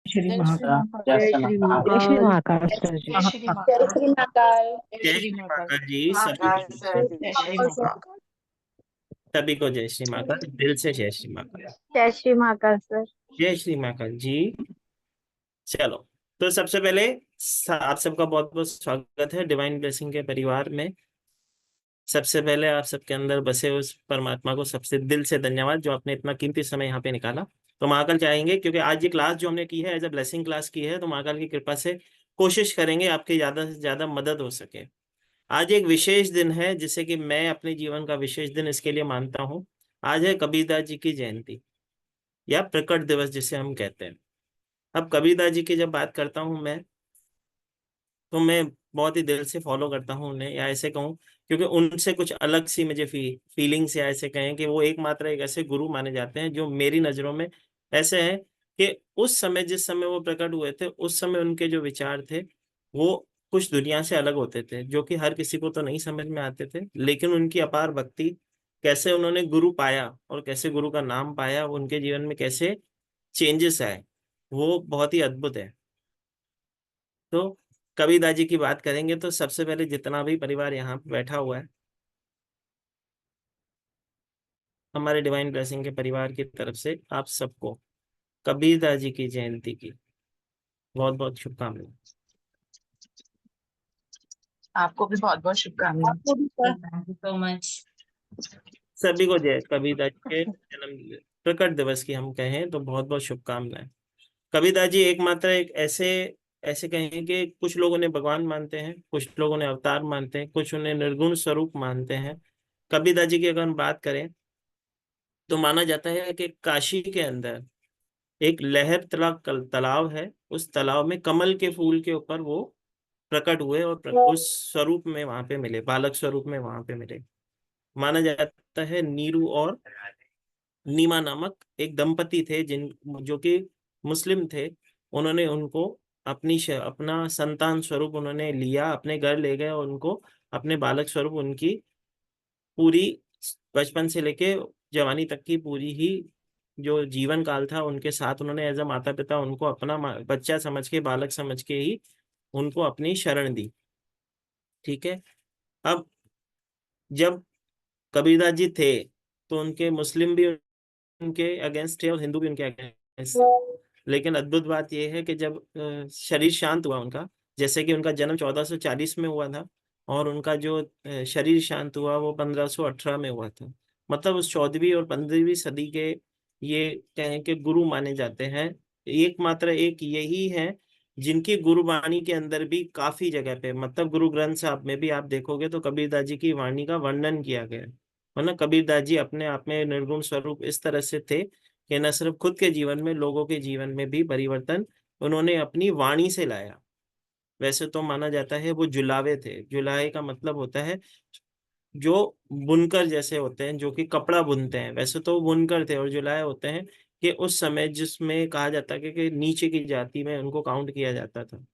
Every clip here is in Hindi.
श्री जय श्री महाकाल। महाकाल। जय जय श्री श्री महाकाल। जय श्री महाकाल। महाकाल जय सर जी। जय श्री जय महाकाल। श्री महाकाल। जय जय श्री श्री महाकाल। महाकाल जी। सभी महाकाल को सर जी। जय श्री और महाकाल। सभी को जय श्री महाकाल, दिल से जय श्री महाकाल। जय श्री महाकाल सर। जय श्री महाकाल जी। चलो, तो सबसे पहले आप सबका बहुत बहुत स्वागत है डिवाइन ब्लेसिंग के परिवार में। सबसे पहले आप सबके अंदर बसे उस परमात्मा को सबसे दिल से धन्यवाद जो आपने इतना कीमती समय यहाँ पे निकाला। तो महाकाल चाहेंगे, क्योंकि आज ये क्लास जो हमने की है एज अ ब्लेसिंग क्लास की है, तो महाकाल की कृपा से कोशिश करेंगे आपकी ज्यादा से ज्यादा मदद हो सके। आज एक विशेष दिन है जिसे कि मैं अपने जीवन का विशेष दिन इसके लिए मानता हूँ। आज है कबीरदास जी की जयंती या प्रकट दिवस जिसे हम कहते हैं। अब कबीरदास जी की जब बात करता हूँ मैं, तो मैं बहुत ही दिल से फॉलो करता हूँ उन्हें, या ऐसे कहूँ क्योंकि उनसे कुछ अलग सी मुझे फीलिंग्स, या ऐसे कहें कि वो एकमात्र एक ऐसे गुरु माने जाते हैं जो मेरी नज़रों में ऐसे हैं कि उस समय जिस समय वो प्रकट हुए थे उस समय उनके जो विचार थे वो कुछ दुनिया से अलग होते थे, जो कि हर किसी को तो नहीं समझ में आते थे। लेकिन उनकी अपार भक्ति, कैसे उन्होंने गुरु पाया और कैसे गुरु का नाम पाया, उनके जीवन में कैसे चेंजेस आए, वो बहुत ही अद्भुत है। तो कबीरदास जी की बात करेंगे तो सबसे पहले जितना भी परिवार यहाँ पे बैठा हुआ है, हमारे डिवाइन ब्लेसिंग के परिवार की तरफ से आप सबको कबीरदास जी की जयंती की बहुत बहुत शुभकामनाएं। आपको भी बहुत बहुत शुभकामनाएं। आपको भी sir. Thank you so much. सभी को जय कबीरदास जी के जन्म प्रकट दिवस की हम कहें तो बहुत बहुत शुभकामनाएं। कबीरदास जी एकमात्र एक ऐसे ऐसे कहें कि कुछ लोग उन्हें भगवान मानते हैं, कुछ लोग उन्हें अवतार मानते हैं, कुछ उन्हें निर्गुण स्वरूप मानते हैं। कबीरदास जी की अगर हम बात करें तो माना जाता है कि काशी के अंदर एक लहर तालाब है, उस तालाब में कमल के फूल के ऊपर वो प्रकट हुए और उस स्वरूप में वहां पे मिले, बालक स्वरूप में वहां पे मिले। माना जाता है नीरू और नीमा नामक एक दंपति थे जिन जो कि मुस्लिम थे। उन्होंने उनको अपना संतान स्वरूप उन्होंने लिया, अपने घर ले गए और उनको अपने बालक स्वरूप उनकी पूरी बचपन से लेके जवानी तक की पूरी ही जो जीवन काल था उनके साथ उन्होंने एज अ माता पिता उनको अपना बच्चा समझ के, बालक समझ के ही उनको अपनी शरण दी। ठीक है। अब जब कबीरदास जी थे तो उनके मुस्लिम भी उनके अगेंस्ट थे और हिंदू भी उनके अगेंस्ट थे। लेकिन अद्भुत बात यह है कि जब शरीर शांत हुआ उनका, जैसे कि उनका जन्म 1440 में हुआ था और उनका जो शरीर शांत हुआ वो 1518 में हुआ था। मतलब उस 14वीं और 15वीं सदी के ये कहें कि गुरु माने जाते हैं। एकमात्र एक यही है जिनकी गुरुवाणी के अंदर भी काफी जगह पे, मतलब गुरु ग्रंथ साहब में भी आप देखोगे तो कबीरदास जी की वाणी का वर्णन किया गया है। वरना कबीरदास जी अपने आप में निर्गुण स्वरूप इस तरह से थे कि न सिर्फ खुद के जीवन में, लोगों के जीवन में भी परिवर्तन उन्होंने अपनी वाणी से लाया। वैसे तो माना जाता है वो जुलावे थे। जुलाहे का मतलब होता है जो बुनकर जैसे होते हैं, जो कि कपड़ा बुनते हैं, वैसे तो वो बुनकर थे। और जुलाहे होते हैं कि उस समय जिसमें कहा जाता है कि नीचे की जाति में उनको काउंट किया जाता था।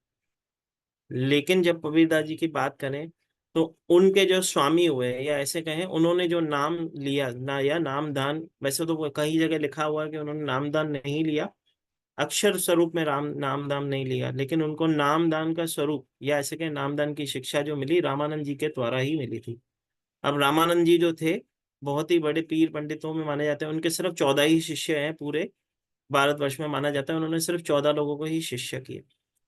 लेकिन जब कबीरदास जी की बात करें तो उनके जो स्वामी हुए या ऐसे कहें उन्होंने जो नाम लिया ना, या नामदान, वैसे तो वो कई जगह लिखा हुआ है कि उन्होंने नामदान नहीं लिया, अक्षर स्वरूप में नामदान नहीं लिया, लेकिन उनको नामदान का स्वरूप या ऐसे कहें नामदान की शिक्षा जो मिली रामानंद जी के द्वारा ही मिली थी। अब रामानंद जी जो थे बहुत ही बड़े पीर पंडितों में माने जाते हैं। उनके सिर्फ 14 ही शिष्य हैं पूरे भारतवर्ष में, माना जाता है उन्होंने सिर्फ 14 लोगों को ही शिष्य किए,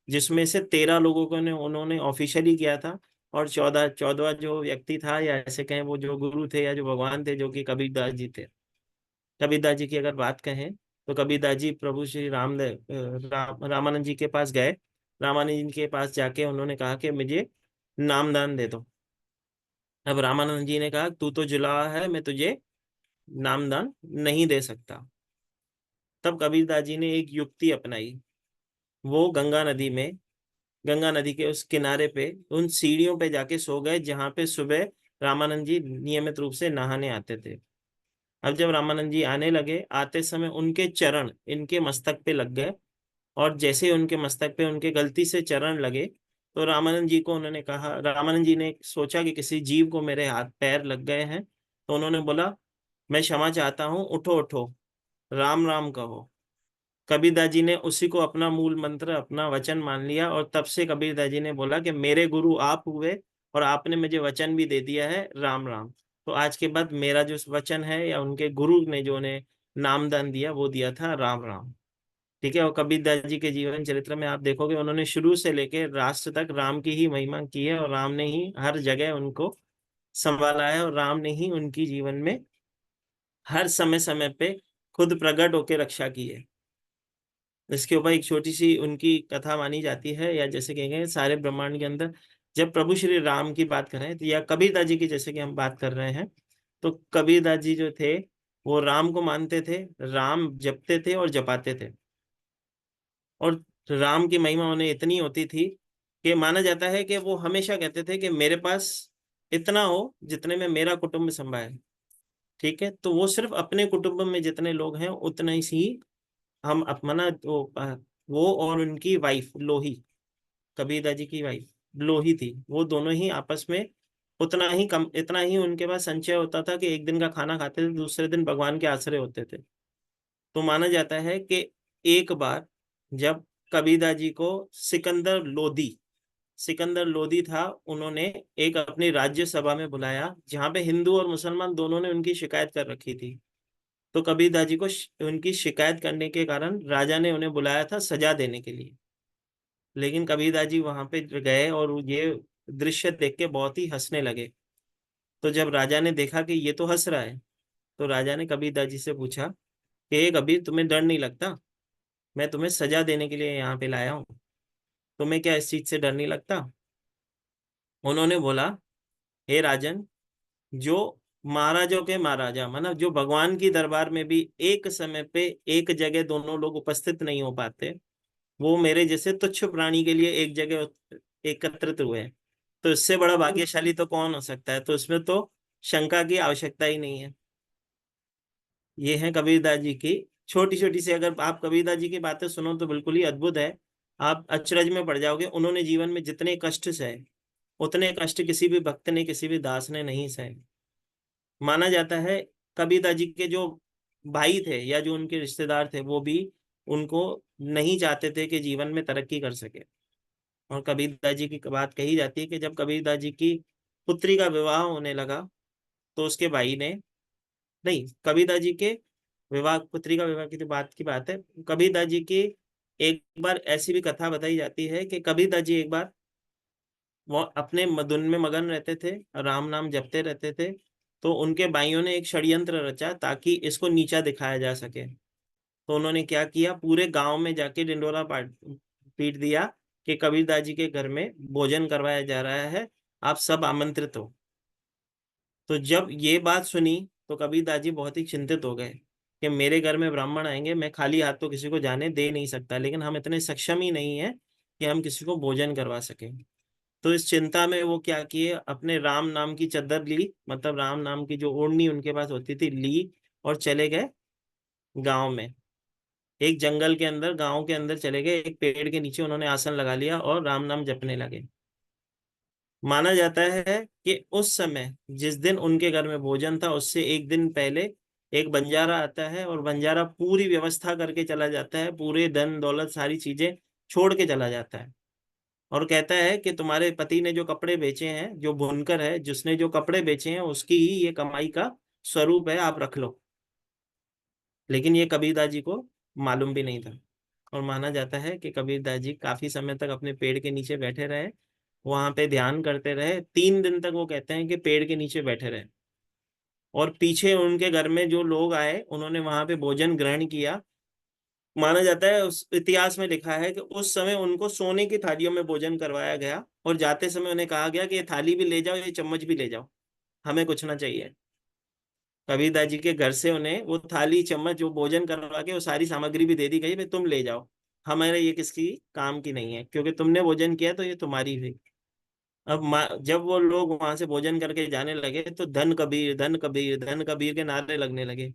जिसमें से 13 लोगों को ने उन्होंने ऑफिशियली किया था। और 14वां जो व्यक्ति था या ऐसे कहें वो जो गुरु थे या जो भगवान थे, जो कि कबीरदास जी थे। कबीरदास जी की अगर बात कहें तो कबीरदास जी प्रभु श्री रामानंद जी के पास गए। रामानंद जी के पास जाके उन्होंने कहा कि मुझे नामदान दे दो। अब रामानंद जी ने कहा तू तो जुलाहा है, मैं तुझे नामदान नहीं दे सकता। तब कबीरदास जी ने एक युक्ति अपनाई। वो गंगा नदी के उस किनारे पे उन सीढ़ियों पे जाके सो गए जहाँ पे सुबह रामानंद जी नियमित रूप से नहाने आते थे। अब जब रामानंद जी आने लगे, आते समय उनके चरण इनके मस्तक पे लग गए, और जैसे ही उनके मस्तक पे उनके गलती से चरण लगे तो रामानंद जी को उन्होंने कहा, रामानंद जी ने सोचा कि किसी जीव को मेरे हाथ पैर लग गए हैं, तो उन्होंने बोला मैं क्षमा चाहता हूँ, उठो उठो, राम राम कहो। कबीरदास जी ने उसी को अपना मूल मंत्र, अपना वचन मान लिया, और तब से कबीरदास जी ने बोला कि मेरे गुरु आप हुए और आपने मुझे वचन भी दे दिया है राम राम। तो आज के बाद मेरा जो वचन है, या उनके गुरु ने जो उन्हें नामदान दिया, वो दिया था राम राम। ठीक है। और कबीरदास जी के जीवन चरित्र में आप देखोगे उन्होंने शुरू से लेकर राष्ट्र तक राम की ही महिमा की है, और राम ने ही हर जगह उनको संभाला है, और राम ने ही उनकी जीवन में हर समय समय पे खुद प्रकट होकर रक्षा की है। इसके ऊपर एक छोटी सी उनकी कथा मानी जाती है, या जैसे कहेंगे सारे ब्रह्मांड के अंदर जब प्रभु श्री राम की बात करें, तो या कबीरदास जी की जैसे कि हम बात कर रहे हैं, तो कबीरदास जी जो थे वो राम को मानते थे, राम जपते थे और जपाते थे। और राम की महिमा उन्हें इतनी होती थी कि माना जाता है कि वो हमेशा कहते थे कि मेरे पास इतना हो जितने में मेरा कुटुंब संभाए। ठीक है। तो वो सिर्फ अपने कुटुंब में जितने लोग हैं उतने ही हम अपना वो और उनकी वाइफ लोही, कबीरदास जी की वाइफ लोही थी, वो दोनों ही आपस में उतना ही कम, इतना ही उनके पास संचय होता था कि एक दिन का खाना खाते थे, दूसरे दिन भगवान के आश्रय होते थे। तो माना जाता है कि एक बार जब कबीरदास जी को सिकंदर लोधी था, उन्होंने एक अपनी राज्य सभा में बुलाया, जहां पे हिंदू और मुसलमान दोनों ने उनकी शिकायत कर रखी थी। तो कबीरदास जी को उनकी शिकायत करने के कारण राजा ने उन्हें बुलाया था सजा देने के लिए। लेकिन कबीरदास जी वहां पे गए और ये दृश्य देख के बहुत ही हंसने लगे। तो जब राजा ने देखा कि ये तो हंस रहा है, तो राजा ने कबीरदास जी से पूछा कि "ए कबीर, तुम्हें डर नहीं लगता? मैं तुम्हें सजा देने के लिए यहाँ पे लाया हूँ, तुम्हें क्या इस चीज से डर नहीं लगता?" उन्होंने बोला, हे राजन, जो महाराजों के महाराजा, मतलब जो भगवान की दरबार में भी एक समय पे एक जगह दोनों लोग उपस्थित नहीं हो पाते, वो मेरे जैसे तुच्छ प्राणी के लिए एक जगह एकत्रित हुए हैं। तो इससे बड़ा भाग्यशाली तो कौन हो सकता है? तो इसमें तो शंका की आवश्यकता ही नहीं है। ये है कबीरदास जी की छोटी छोटी सी, अगर आप कबीरदास जी की बातें सुनो तो बिल्कुल ही अद्भुत है। आप अचरज में पड़ जाओगे। उन्होंने जीवन में जितने कष्ट सहे, उतने कष्ट किसी भी भक्त ने, किसी भी दास ने नहीं सहे। माना जाता है कबीरदास जी के जो भाई थे या जो उनके रिश्तेदार थे, वो भी उनको नहीं चाहते थे कि जीवन में तरक्की कर सके। और कबीरदास जी की बात कही जाती है कि जब कबीरदास जी की पुत्री का विवाह होने लगा, तो उसके भाई ने, नहीं, कबीरदास जी के विवाह, पुत्री का विवाह की बात है। कबीरदास जी की एक बार ऐसी भी कथा बताई जाती है कि कबीरदास जी एक बार वो अपने धुन में मगन रहते थे, राम नाम जपते रहते थे। तो उनके भाइयों ने एक षड्यंत्र रचा ताकि इसको नीचा दिखाया जा सके। तो उन्होंने क्या किया, पूरे गांव में जाके डिंडोरा पीट दिया कि कबीरदास जी के घर में भोजन करवाया जा रहा है, आप सब आमंत्रित हो। तो जब ये बात सुनी, तो कबीरदास जी बहुत ही चिंतित हो गए कि मेरे घर में ब्राह्मण आएंगे, मैं खाली हाथ तो किसी को जाने दे नहीं सकता, लेकिन हम इतने सक्षम ही नहीं है कि हम किसी को भोजन करवा सकें। तो इस चिंता में वो क्या किए, अपने राम नाम की चद्दर ली, मतलब राम नाम की जो ओढ़नी उनके पास होती थी, ली और चले गए गांव में। एक जंगल के अंदर, गांव के अंदर चले गए, एक पेड़ के नीचे उन्होंने आसन लगा लिया और राम नाम जपने लगे। माना जाता है कि उस समय जिस दिन उनके घर में भोजन था, उससे एक दिन पहले एक बंजारा आता है, और बंजारा पूरी व्यवस्था करके चला जाता है, पूरे धन दौलत सारी चीजें छोड़ के चला जाता है, और कहता है कि तुम्हारे पति ने जो कपड़े बेचे हैं, जो बुनकर है जिसने जो कपड़े बेचे हैं, उसकी ही ये कमाई का स्वरूप है, आप रख लो। लेकिन ये कबीरदास जी को मालूम भी नहीं था। और माना जाता है कि कबीरदास जी काफी समय तक अपने पेड़ के नीचे बैठे रहे, वहां पे ध्यान करते रहे। 3 दिन तक वो कहते हैं कि पेड़ के नीचे बैठे रहे, और पीछे उनके घर में जो लोग आए उन्होंने वहां पे भोजन ग्रहण किया। माना जाता है, उस इतिहास में लिखा है कि उस समय उनको सोने की थालियों में भोजन करवाया गया, और जाते समय उन्हें कहा गया कि ये थाली भी ले जाओ, ये चम्मच भी ले जाओ, हमें कुछ ना चाहिए। कबीरदास जी के घर से उन्हें वो थाली चम्मच जो भोजन करवा के वो सारी सामग्री भी दे दी गई, भाई तुम ले जाओ, हमारे ये किसी काम की नहीं है, क्योंकि तुमने भोजन किया तो ये तुम्हारी हुई। अब जब वो लोग वहां से भोजन करके जाने लगे, तो धन कबीर, धन कबीर, धन कबीर के नारे लगने लगे।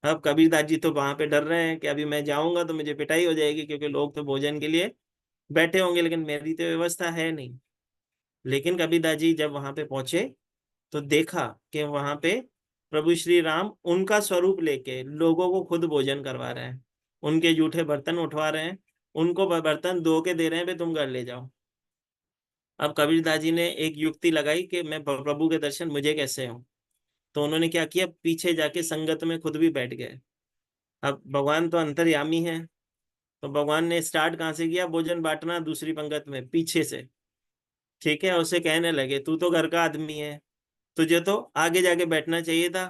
अब कबीरदास जी तो वहां पे डर रहे हैं कि अभी मैं जाऊंगा तो मुझे पिटाई हो जाएगी, क्योंकि लोग तो भोजन के लिए बैठे होंगे, लेकिन मेरी तो व्यवस्था है नहीं। लेकिन कबीरदास जी जब वहां पे पहुंचे, तो देखा कि वहां पे प्रभु श्री राम उनका स्वरूप लेके लोगों को खुद भोजन करवा रहे हैं। उनके जूठे बर्तन उठवा रहे हैं, उनको बर्तन धो के दे रहे हैं, भाई तुम घर ले जाओ। अब कबीरदास जी ने एक युक्ति लगाई कि मैं प्रभु के दर्शन मुझे कैसे हो, तो उन्होंने क्या किया, पीछे जाके संगत में खुद भी बैठ गए। अब भगवान तो अंतर्यामी है, तो भगवान ने स्टार्ट कहाँ से किया, भोजन बांटना दूसरी पंगत में पीछे से। ठीक है, उसे कहने लगे तू तो घर का आदमी है, तुझे तो आगे जाके बैठना चाहिए था,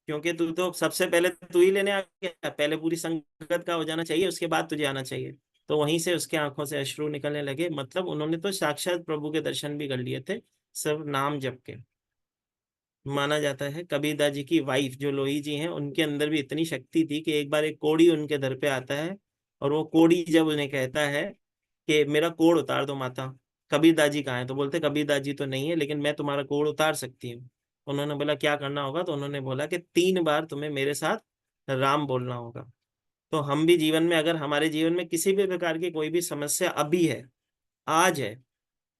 क्योंकि तू तो सबसे पहले तू ही लेने आ गया, पहले पूरी संगत का हो जाना चाहिए, उसके बाद तुझे आना चाहिए। तो वहीं से उसके आंखों से अश्रु निकलने लगे, मतलब उन्होंने तो साक्षात प्रभु के दर्शन भी कर लिए थे, सब नाम जप के। माना जाता है कबीरदास जी की वाइफ जो लोही जी हैं, उनके अंदर भी इतनी शक्ति थी कि एक बार एक कोढ़ी उनके दर पे आता है, और वो कोढ़ी जब उन्हें कहता है कि मेरा कोढ़ उतार दो माता, कबीरदास जी कहाँ है, तो बोलते कबीरदास जी तो नहीं है, लेकिन मैं तुम्हारा कोढ़ उतार सकती हूँ। उन्होंने बोला क्या करना होगा, तो उन्होंने बोला कि 3 बार तुम्हें मेरे साथ राम बोलना होगा। तो हम भी जीवन में, अगर हमारे जीवन में किसी भी प्रकार की कोई भी समस्या अभी है, आज है,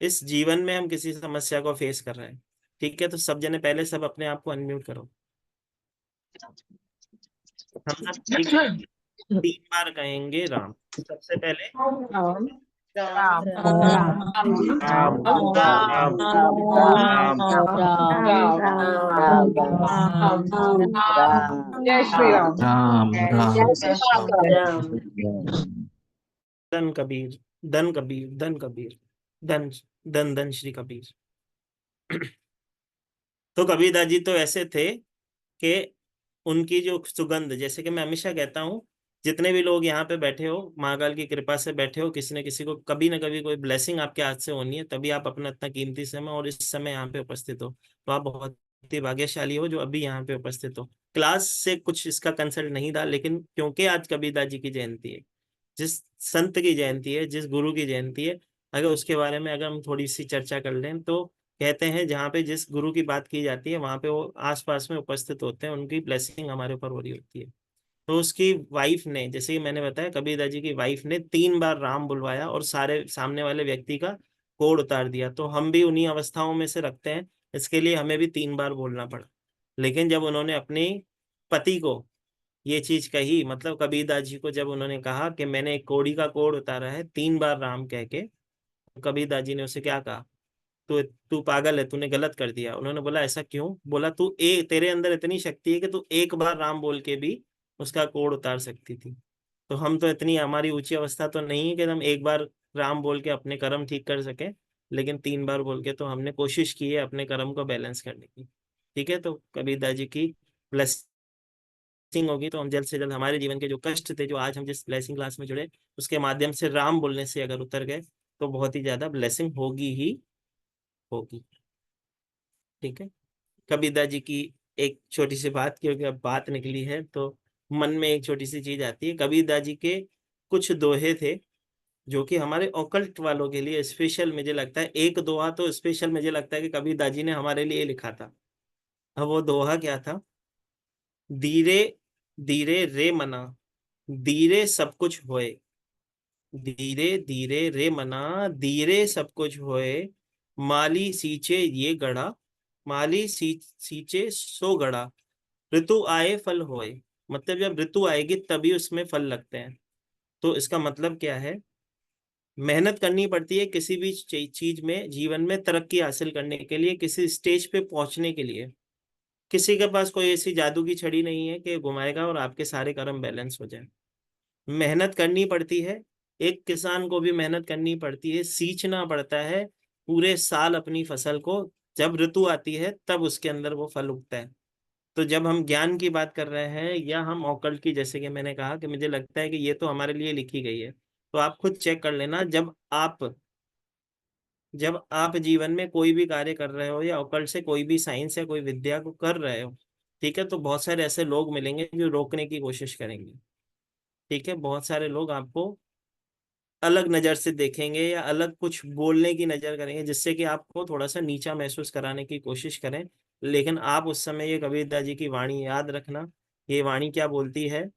इस जीवन में हम किसी समस्या को फेस कर रहे हैं, ठीक है, तो सब जने पहले सब अपने आप को अनम्यूट करो। हम सब एक 3 बार कहेंगे राम। सबसे पहले राम राम राम राम राम राम राम राम राम राम जय श्री राम। राम राम राम धन कबीर, धन कबीर, धन कबीर, धन धन धन श्री कबीर। तो कबीरदास जी तो ऐसे थे कि उनकी जो सुगंध, जैसे कि मैं हमेशा कहता हूँ, जितने भी लोग यहाँ पे बैठे हो, महाकाल की कृपा से बैठे हो, किसी न किसी को कभी ना कभी कोई ब्लेसिंग आपके हाथ से होनी है, तभी आप अपना इतना कीमती समय और इस समय यहाँ पे उपस्थित हो। तो आप बहुत ही भाग्यशाली हो जो अभी यहाँ पे उपस्थित हो। क्लास से कुछ इसका कंसल्ट नहीं था, लेकिन क्योंकि आज कबीरदास जी की जयंती है, जिस संत की जयंती है, जिस गुरु की जयंती है, अगर उसके बारे में अगर हम थोड़ी सी चर्चा कर लें, तो कहते हैं जहाँ पे जिस गुरु की बात की जाती है वहां पे वो आसपास में उपस्थित होते हैं, उनकी ब्लेसिंग हमारे ऊपर हो रही होती है। तो उसकी वाइफ ने, जैसे कि मैंने बताया, कबीरदास जी की वाइफ ने 3 बार राम बुलवाया और सारे सामने वाले व्यक्ति का कोढ़ उतार दिया। तो हम भी उन्हीं अवस्थाओं में से रखते हैं, इसके लिए हमें भी 3 बार बोलना पड़ा। लेकिन जब उन्होंने अपने पति को ये चीज कही, मतलब कबीरदास जी को जब उन्होंने कहा कि मैंने एक कोढ़ी का कोढ़ उतारा है 3 बार राम कह के, तो कबीरदास जी ने उसे क्या कहा, तू तू पागल है, तूने गलत कर दिया। उन्होंने बोला ऐसा क्यों, बोला तू तेरे अंदर इतनी शक्ति है कि तू 1 बार राम बोल के भी उसका कोढ़ उतार सकती थी। तो हम तो इतनी, हमारी ऊंची अवस्था तो नहीं है कि हम 1 बार राम बोल के अपने कर्म ठीक कर सके, लेकिन 3 बार बोल के तो हमने कोशिश की है अपने कर्म को बैलेंस करने की। ठीक है, तो कबीरदास जी की ब्लेसिंग होगी तो हम जल्द से जल्द हमारे जीवन के जो कष्ट थे, जो आज हम जिस ब्लेसिंग क्लास में जुड़े, उसके माध्यम से राम बोलने से अगर उतर गए तो बहुत ही ज्यादा ब्लेसिंग होगी ही होगी। ठीक है, कबीरदास जी की एक छोटी सी बात, क्योंकि अब बात निकली है तो मन में एक छोटी सी चीज आती है। कबीरदास जी के कुछ दोहे थे जो कि हमारे ऑकल्ट वालों के लिए स्पेशल, मुझे लगता है एक दोहा तो स्पेशल मुझे लगता है कि कबीरदास जी ने हमारे लिए लिखा था। अब वो दोहा क्या था, धीरे धीरे रे मना, धीरे सब कुछ होए, धीरे धीरे रे मना, धीरे सब कुछ होए, माली सींचे ये गड़ा, माली सींचे सो गड़ा, ऋतु आए फल होए। मतलब जब ऋतु आएगी तभी उसमें फल लगते हैं। तो इसका मतलब क्या है, मेहनत करनी पड़ती है किसी भी चीज में, जीवन में तरक्की हासिल करने के लिए, किसी स्टेज पे पहुंचने के लिए। किसी के पास कोई ऐसी जादू की छड़ी नहीं है कि घुमाएगा और आपके सारे कर्म बैलेंस हो जाए। मेहनत करनी पड़ती है, एक किसान को भी मेहनत करनी पड़ती है, सींचना पड़ता है पूरे साल अपनी फसल को, जब ऋतु आती है तब उसके अंदर वो फल उगता है। तो जब हम ज्ञान की बात कर रहे हैं या हम ऑकल्ट की, जैसे कि मैंने कहा कि मुझे लगता है कि ये तो हमारे लिए लिखी गई है, तो आप खुद चेक कर लेना। जब आप जीवन में कोई भी कार्य कर रहे हो या ऑकल्ट से कोई भी साइंस या कोई विद्या को कर रहे हो, ठीक है, तो बहुत सारे ऐसे लोग मिलेंगे जो रोकने की कोशिश करेंगे। ठीक है, बहुत सारे लोग आपको अलग नजर से देखेंगे या अलग कुछ बोलने की नजर करेंगे, जिससे कि आपको थोड़ा सा नीचा महसूस कराने की कोशिश करें। लेकिन आप उस समय ये कबीरदास जी की वाणी याद रखना। ये वाणी क्या बोलती है,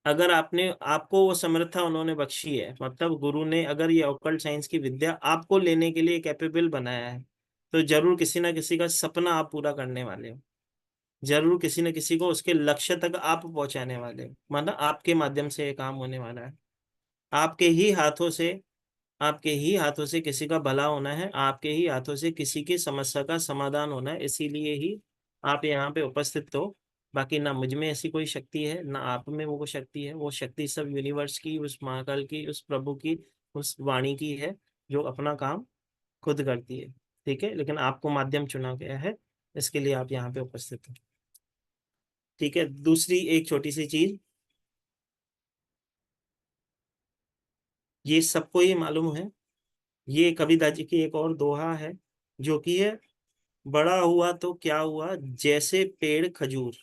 अगर आपने, आपको वो समर्था उन्होंने बख्शी है, मतलब गुरु ने अगर ये ऑकल्ट साइंस की विद्या आपको लेने के लिए कैपेबल बनाया है, तो जरूर किसी ना किसी का सपना आप पूरा करने वाले हो। जरूर किसी न किसी को उसके लक्ष्य तक आप पहुंचाने वाले हो, मतलब आपके माध्यम से ये काम होने वाला है। आपके ही हाथों से, आपके ही हाथों से किसी का भला होना है, आपके ही हाथों से किसी की समस्या का समाधान होना है, इसीलिए ही आप यहाँ पे उपस्थित हो। बाकी ना मुझ में ऐसी कोई शक्ति है, ना आप में वो शक्ति है। वो शक्ति सब यूनिवर्स की, उस महाकाल की, उस प्रभु की, उस वाणी की है, जो अपना काम खुद करती है। ठीक है, लेकिन आपको माध्यम चुना गया है, इसके लिए आप यहाँ पे उपस्थित हो। ठीक है, दूसरी एक छोटी सी चीज, ये सबको ही मालूम है, ये कबीर दास जी की एक और दोहा है जो कि है, बड़ा हुआ तो क्या हुआ जैसे पेड़ खजूर।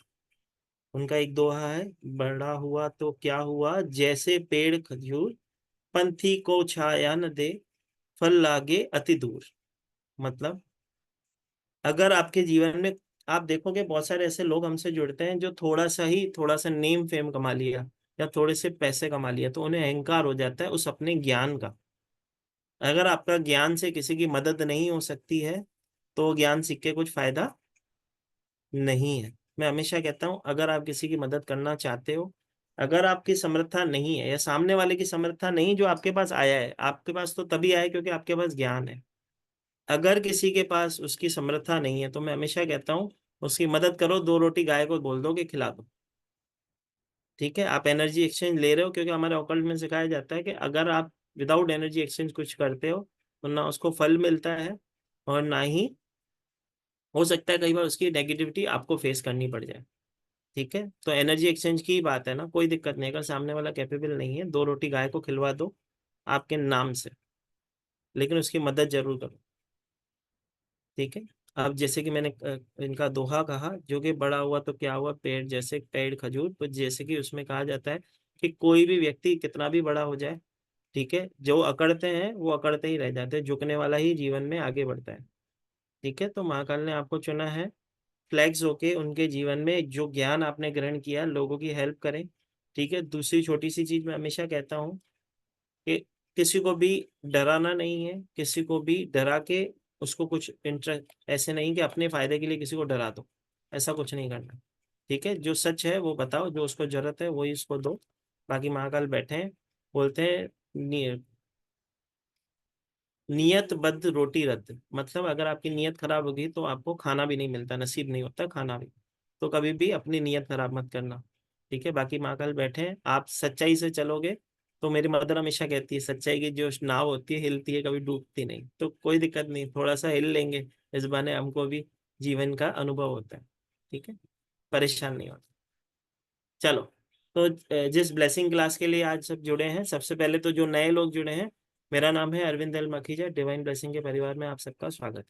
उनका एक दोहा है, बड़ा हुआ तो क्या हुआ जैसे पेड़ खजूर, पंथी को छाया न दे, फल लागे अति दूर। मतलब अगर आपके जीवन में, आप देखोगे बहुत सारे ऐसे लोग हमसे जुड़ते हैं जो थोड़ा सा नेम फेम कमा लिया या थोड़े से पैसे कमा लिया तो उन्हें अहंकार हो जाता है उस अपने ज्ञान का। अगर आपका ज्ञान से किसी की मदद नहीं हो सकती है तो वो ज्ञान सीख के कुछ फायदा नहीं है। मैं हमेशा कहता हूं, अगर आप किसी की मदद करना चाहते हो, अगर आपकी समर्था नहीं है या सामने वाले की समर्था नहीं, जो आपके पास आया है, आपके पास तो तभी आया है क्योंकि आपके पास ज्ञान है। अगर किसी के पास उसकी समर्था नहीं है तो मैं हमेशा कहता हूँ उसकी मदद करो, दो रोटी गाय को बोल दो कि खिला दो। ठीक है, आप एनर्जी एक्सचेंज ले रहे हो, क्योंकि हमारे ऑकल्ट में सिखाया जाता है कि अगर आप विदाउट एनर्जी एक्सचेंज कुछ करते हो तो ना उसको फल मिलता है, और ना ही हो सकता है कई बार उसकी नेगेटिविटी आपको फेस करनी पड़ जाए। ठीक है, तो एनर्जी एक्सचेंज की बात है ना, कोई दिक्कत नहीं। अगर सामने वाला कैपेबल नहीं है, दो रोटी गाय को खिलवा दो आपके नाम से, लेकिन उसकी मदद जरूर करो। ठीक है, अब जैसे कि मैंने इनका दोहा कहा, जो कि बड़ा हुआ तो क्या हुआ पेड़ जैसे पेड़ खजूर, तो जैसे कि उसमें कहा जाता है कि कोई भी व्यक्ति कितना भी बड़ा हो जाए, ठीक है, जो अकड़ते हैं वो अकड़ते ही रह जाते हैं, झुकने वाला ही जीवन में आगे बढ़ता है। ठीक है, तो महाकाल ने आपको चुना है, फ्लैग्स होके उनके जीवन में जो ज्ञान आपने ग्रहण किया, लोगों की हेल्प करें। ठीक है, दूसरी छोटी सी चीज मैं हमेशा कहता हूँ कि किसी को भी डराना नहीं है, किसी को भी डरा के उसको कुछ इंटरेस्ट, ऐसे नहीं कि अपने फायदे के लिए किसी को डरा दो, ऐसा कुछ नहीं करना। ठीक है, जो सच है वो बताओ, जो उसको जरूरत है वही उसको दो। बाकी महाकाल बैठे हैं, बोलते हैं नियत बद्ध रोटी रद्द। मतलब अगर आपकी नीयत खराब होगी तो आपको खाना भी नहीं मिलता, नसीब नहीं होता खाना भी। तो कभी भी अपनी नीयत खराब मत करना। ठीक है, बाकी महाकाल बैठे हैं, आप सच्चाई से चलोगे तो मेरी मदर हमेशा कहती है सच्चाई की जो नाव होती है हिलती है, कभी डूबती नहीं। तो कोई दिक्कत नहीं, थोड़ा सा हिल लेंगे, इस बहाने हमको भी जीवन का अनुभव होता है। ठीक है, परेशान नहीं होता। चलो, तो जिस ब्लेसिंग क्लास के लिए आज सब जुड़े हैं, सबसे पहले तो जो नए लोग जुड़े हैं, मेरा नाम है Arvind L Makhija, divine blessing के परिवार में आप सबका स्वागत है।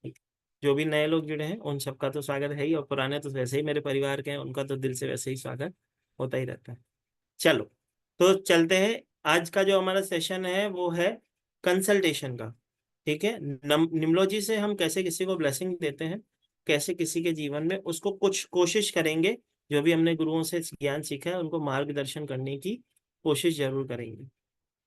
ठीक है? जो भी नए लोग जुड़े हैं उन सबका तो स्वागत है ही, और पुराने तो वैसे ही मेरे परिवार के हैं, उनका तो दिल से वैसे ही स्वागत होता ही रहता है। चलो, तो चलते हैं। आज का जो हमारा सेशन है वो है कंसल्टेशन का। ठीक है, निम्नोलॉजी से हम कैसे किसी को ब्लेसिंग देते हैं, कैसे किसी के जीवन में उसको कुछ कोशिश करेंगे, जो भी हमने गुरुओं से ज्ञान सीखा है उनको मार्गदर्शन करने की कोशिश जरूर करेंगे।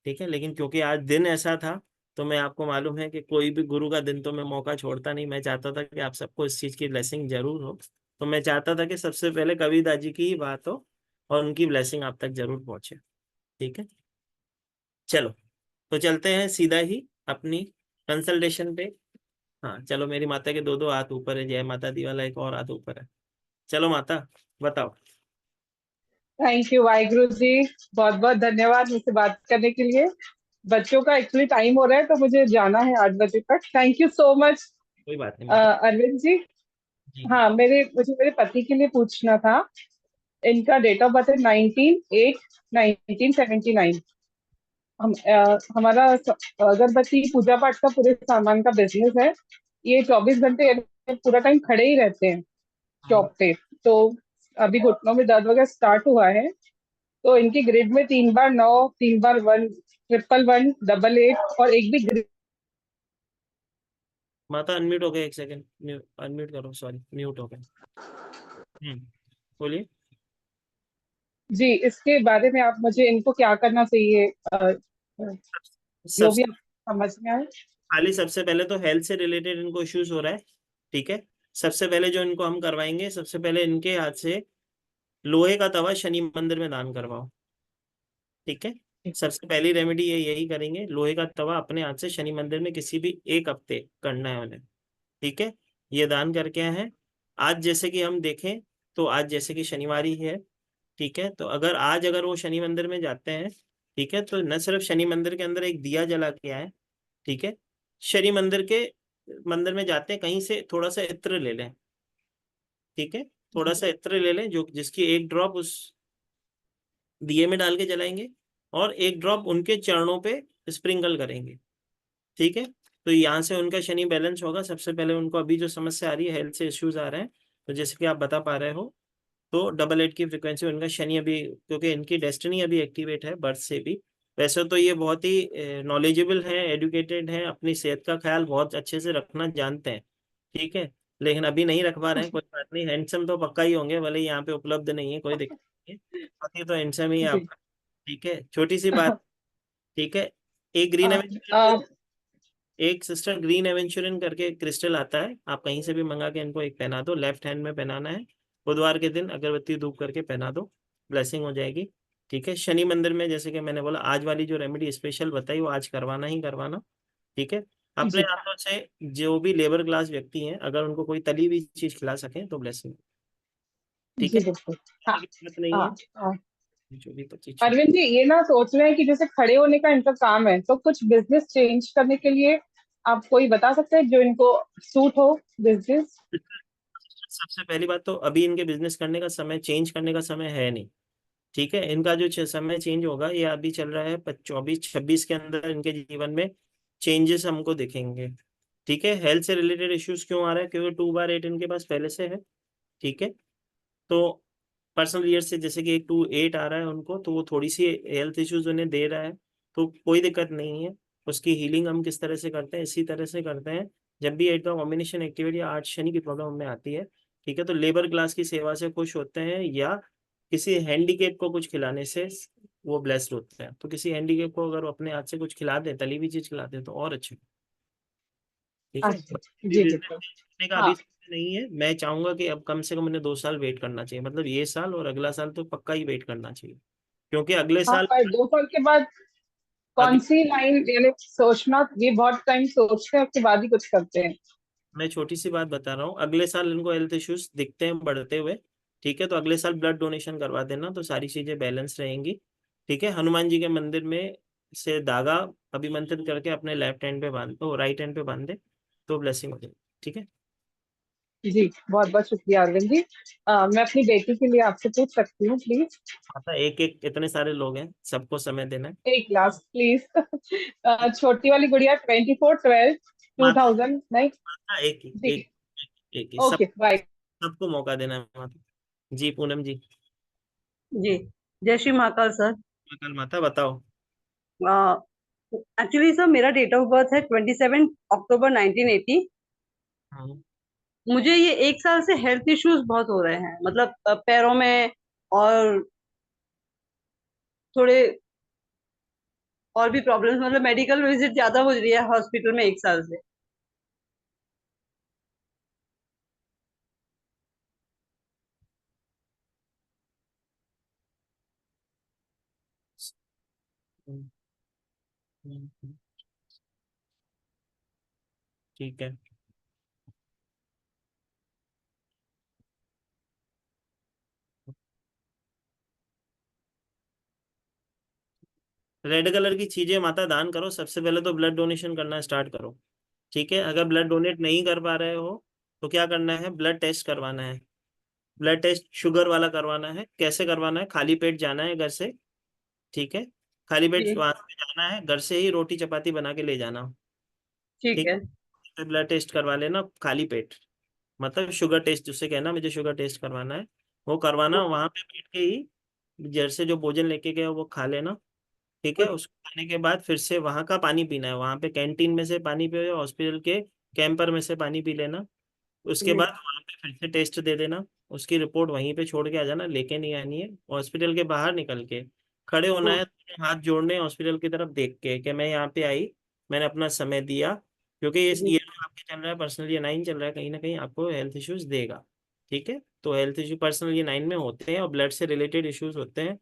ठीक है, लेकिन क्योंकि आज दिन ऐसा था, तो मैं, आपको मालूम है कि कोई भी गुरु का दिन तो मैं मौका छोड़ता नहीं, मैं चाहता था कि आप सबको इस चीज की ब्लेसिंग जरूर हो। तो मैं चाहता था कि सबसे पहले कबीर दास जी की ही बात हो और उनकी ब्लेसिंग आप तक जरूर पहुंचे। ठीक है, चलो, तो चलते हैं सीधा ही अपनी कंसल्टेशन पे। हाँ चलो, मेरी माता के दो दो हाथ ऊपर है, जय माता दी वाला एक और हाथ ऊपर है। चलो माता, बताओ। Thank you Waheguru ji. बहुत बहुत धन्यवाद मुझसे बात करने के लिए। बच्चों का एक्चुअली टाइम हो रहा है तो मुझे जाना है 8 बजे तक। थैंक यू सो मच कोई बात नहीं माता। अरविंद जी। जी जी। हाँ, मुझे मेरे पति के लिए पूछना था। इनका डेट ऑफ बर्थ है 19/8/1979। हमारा अगरबत्ती पूजा पाठ का पूरे सामान का बिजनेस है। ये 24 घंटे पूरा टाइम खड़े ही रहते हैं हाँ। शॉप पे। तो अभी घुटनों में दर्द वगैरह स्टार्ट हुआ है। तो इनकी ग्रिड में 3 बार 9, 3 बार 1, 111, 88 और एक भी ग्रिड। माता अनम्यूट हो गए, एक सेकंड, अनम्यूट करो, सॉरी म्यूट हो गए। बोलिए। जी, इसके बारे में आप मुझे, इनको क्या करना चाहिए, जो भी सबसे आप समझ में आए। खाली सबसे पहले तो हेल्थ से रिलेटेड इनको इश्यूज हो रहा है। ठीक है, सबसे पहले जो इनको हम करवाएंगे, सबसे पहले इनके हाथ से लोहे का तवा शनि मंदिर में दान करवाओ। ठीक है, सबसे पहली रेमेडी ये यही करेंगे, लोहे का तवा अपने हाथ से शनि मंदिर में किसी भी एक हफ्ते करना है उन्हें। ठीक है, ये दान करके हैं। आज जैसे कि हम देखें तो आज जैसे कि शनिवार ही है। ठीक है, तो अगर वो शनि मंदिर में जाते हैं, ठीक है, तो न सिर्फ शनि मंदिर के अंदर एक दिया जला के आए। ठीक है, शनि मंदिर में जाते हैं, कहीं से थोड़ा सा इत्र ले लें। ठीक है, थोड़ा सा इत्र ले लें, जो जिसकी एक ड्रॉप उस दिए में डाल के जलाएंगे और एक ड्रॉप उनके चरणों पे स्प्रिंकल करेंगे। ठीक है, तो यहाँ से उनका शनि बैलेंस होगा। सबसे पहले उनको अभी जो समस्या आ रही है, हेल्थ से इश्यूज आ रहे हैं, तो जैसे कि आप बता पा रहे हो, तो 88 की फ्रिक्वेंसी उनका शनि अभी, क्योंकि इनकी डेस्टिनी अभी एक्टिवेट है बर्थ से भी। वैसे तो ये बहुत ही नॉलेजेबल हैं, एडुकेटेड हैं, अपनी सेहत का ख्याल बहुत अच्छे से रखना जानते हैं। ठीक है, लेकिन अभी नहीं रख पा रहे हैं, कोई बात नहीं, हैंडसम तो पक्का ही होंगे, भले ही यहाँ पे उपलब्ध नहीं है, कोई दिक्कत नहीं है, बाकी तो हैंडसम ही है जी। आपका। ठीक है, छोटी सी बात। ठीक है, एक ग्रीन आ, एवेंचुरिन, आ, एक सिस्टर ग्रीन एवेंचुरिन करके क्रिस्टल आता है, आप कहीं से भी मंगा के इनको एक पहना दो, लेफ्ट हैंड में पहनाना है, बुधवार के दिन अगरबत्ती धूप करके पहना दो, ब्लेसिंग हो जाएगी। ठीक है, शनि मंदिर में जैसे कि मैंने बोला, आज वाली जो रेमेडी स्पेशल बताई वो आज करवाना ही करवाना। ठीक है, अपने जी हाथों से जो भी लेबर क्लास व्यक्ति हैं, अगर उनको कोई तली हुई चीज खिला सकें तो ब्लेसिंग। ठीक जी है, बिल्कुल। हाँ की बात नहीं है, हाँ हाँ। जो भी 25। अरविंद जी, ये ना सोच रहे हैं कि जैसे खड़े होने का इनका काम है, तो कुछ बिजनेस चेंज करने के लिए आप कोई बता सकते हैं जो इनको सूट हो बिजनेस? सबसे पहली बात तो अभी इनके बिजनेस करने का समय, चेंज करने का समय है नहीं। ठीक है, इनका जो समय चेंज होगा, ये अभी चल रहा है 24-26 के अंदर इनके जीवन में चेंजेस हमको दिखेंगे। ठीक है, हेल्थ से रिलेटेड इश्यूज क्यों आ रहा है, क्योंकि 2/8 इनके पास पहले से है। ठीक है, तो पर्सनल ईयर से जैसे कि 1-8 आ रहा है उनको, तो वो थोड़ी सी हेल्थ इश्यूज उन्हें दे रहा है, तो कोई दिक्कत नहीं है। उसकी हीलिंग हम किस तरह से करते हैं, इसी तरह से करते हैं। जब भी 8 का कॉम्बिनेशन एक्टिविटी या 8 शनि की प्रॉब्लम हमें आती है, ठीक है, तो लेबर क्लास की सेवा से खुश होते हैं, या किसी हैंडीकेप को कुछ खिलाने से वो ब्लेस्ड होते हैं। तो किसी हैंडीकेप को अगर वो अपने हाथ से कुछ खिला दे, तली हुई चीज खिला दे, तो और अच्छे। ठीक है, अच्छा अभी जी बिजनेस बिल्कुल। चेंज करने का हाँ अभी समय नहीं है। मैं चाहूंगा कि अब कम से कम उन्हें 2 साल वेट करना चाहिए, मतलब ये साल और अगला साल तो पक्का ही वेट करना चाहिए, क्योंकि अगले हाँ, साल, पर 2 साल के बाद कौन अगले सी लाइन, यानी सोचना, ये बहुत टाइम सोचते हैं उसके बाद ही कुछ करते हैं। मैं छोटी सी बात बता रहा हूँ, अगले साल इनको हेल्थ इश्यूज दिखते हैं बढ़ते हुए। ठीक है, तो अगले साल ब्लड डोनेशन करवा देना, तो सारी चीजें बैलेंस रहेंगी। ठीक है, हनुमान जी के मंदिर में से धागा अभिमंत्रित करके अपने लेफ्ट हैंड पे बांध दो, राइट हैंड पे बांध दे, तो ब्लेसिंग हो जाएगी। ठीक है, जी बहुत बहुत शुक्रिया अरविंद जी। मैं अपनी बेटी के लिए आपसे पूछ सकती हूँ प्लीज? आता एक एक इतने सारे लोग हैं, सबको समय देना है। एक लास्ट प्लीज। छोटी वाली गुड़िया 24/12 माता, 2000 नहीं? माता एक ही, जी। एक ही, ओके बाय। सबको मौका देना है माता जी। पूनम जी, जी, जय श्री महाकाल सर। कल माता बताओ। एक्चुअली सर, मेरा डेट ऑफ बर्थ है 27 अक्टूबर 1980। हाँ, मुझे ये 1 साल से हेल्थ इश्यूज बहुत हो रहे हैं, मतलब पैरों में, और थोड़े और भी प्रॉब्लम्स, मतलब मेडिकल विजिट ज्यादा हो रही है हॉस्पिटल में 1 साल से। ठीक है, रेड कलर की चीजें माता दान करो, सबसे पहले तो ब्लड डोनेशन करना स्टार्ट करो। ठीक है, अगर ब्लड डोनेट नहीं कर पा रहे हो तो क्या करना है, ब्लड टेस्ट करवाना है। ब्लड टेस्ट शुगर वाला करवाना है। कैसे करवाना है, खाली पेट जाना है घर से। ठीक है, खाली पेट जी, वहां से जाना है, घर से ही रोटी चपाती बना के ले जाना। ठीक ठीक है। है, ब्लड टेस्ट करवा लेना खाली पेट, मतलब शुगर टेस्ट जिससे कहना मुझे शुगर टेस्ट करवाना है, वो करवाना। ओके। वहां पे बैठ के ही घर से जो भोजन लेके गए वो खा लेना। ठीक है, उसको खाने के बाद फिर से वहां का पानी पीना है, वहां पे कैंटीन में से पानी पियो या हॉस्पिटल के कैंपर में से पानी पी लेना। उसके जी, बाद वहां पे फिर से टेस्ट दे देना, उसकी रिपोर्ट वहीं पे छोड़ के आ जाना, लेके नहीं आनी है। हॉस्पिटल के बाहर निकल के खड़े होना है, ओके। हाथ जोड़ने हैं हॉस्पिटल की तरफ देख के कि मैं यहाँ पे आई, मैंने अपना समय दिया, क्योंकि जी ये जो आपके चल रहा है पर्सनल ये 9 चल रहा है, कहीं ना कहीं आपको हेल्थ इश्यूज देगा। ठीक है, तो हेल्थ इशू पर्सनल ये 9 में होते हैं और ब्लड से रिलेटेड इश्यूज होते हैं।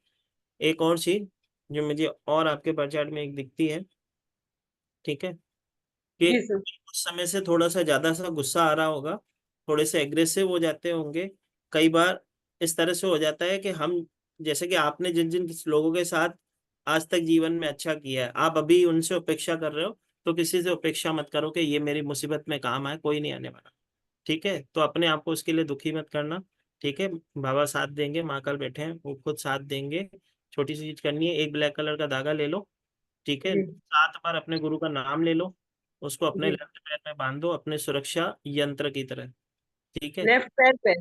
एक और चीज जो मुझे और आपके बार चार्ट में एक दिखती है, ठीक है, कि जी सर। उस समय से थोड़ा सा ज्यादा सा गुस्सा आ रहा होगा, थोड़े से एग्रेसिव हो जाते होंगे। कई बार इस तरह से हो जाता है कि हम, जैसे कि आपने जिन जिन लोगों के साथ आज तक जीवन में अच्छा किया है, आप अभी उनसे अपेक्षा कर रहे हो, तो किसी से अपेक्षा मत करो कि ये मेरी मुसीबत में काम आए, कोई नहीं आने वाला। ठीक है, तो अपने आप को उसके लिए दुखी मत करना। ठीक है, बाबा साथ देंगे, माँ कल बैठे हैं, वो खुद साथ देंगे। छोटी सी चीज करनी है, एक ब्लैक कलर का धागा ले लो। ठीक है, जी 7 बार अपने गुरु का नाम ले लो, उसको अपने जी। लेफ्ट पैर में बांध दो, अपने सुरक्षा यंत्र की तरह। ठीक है, लेफ्ट पैर पे।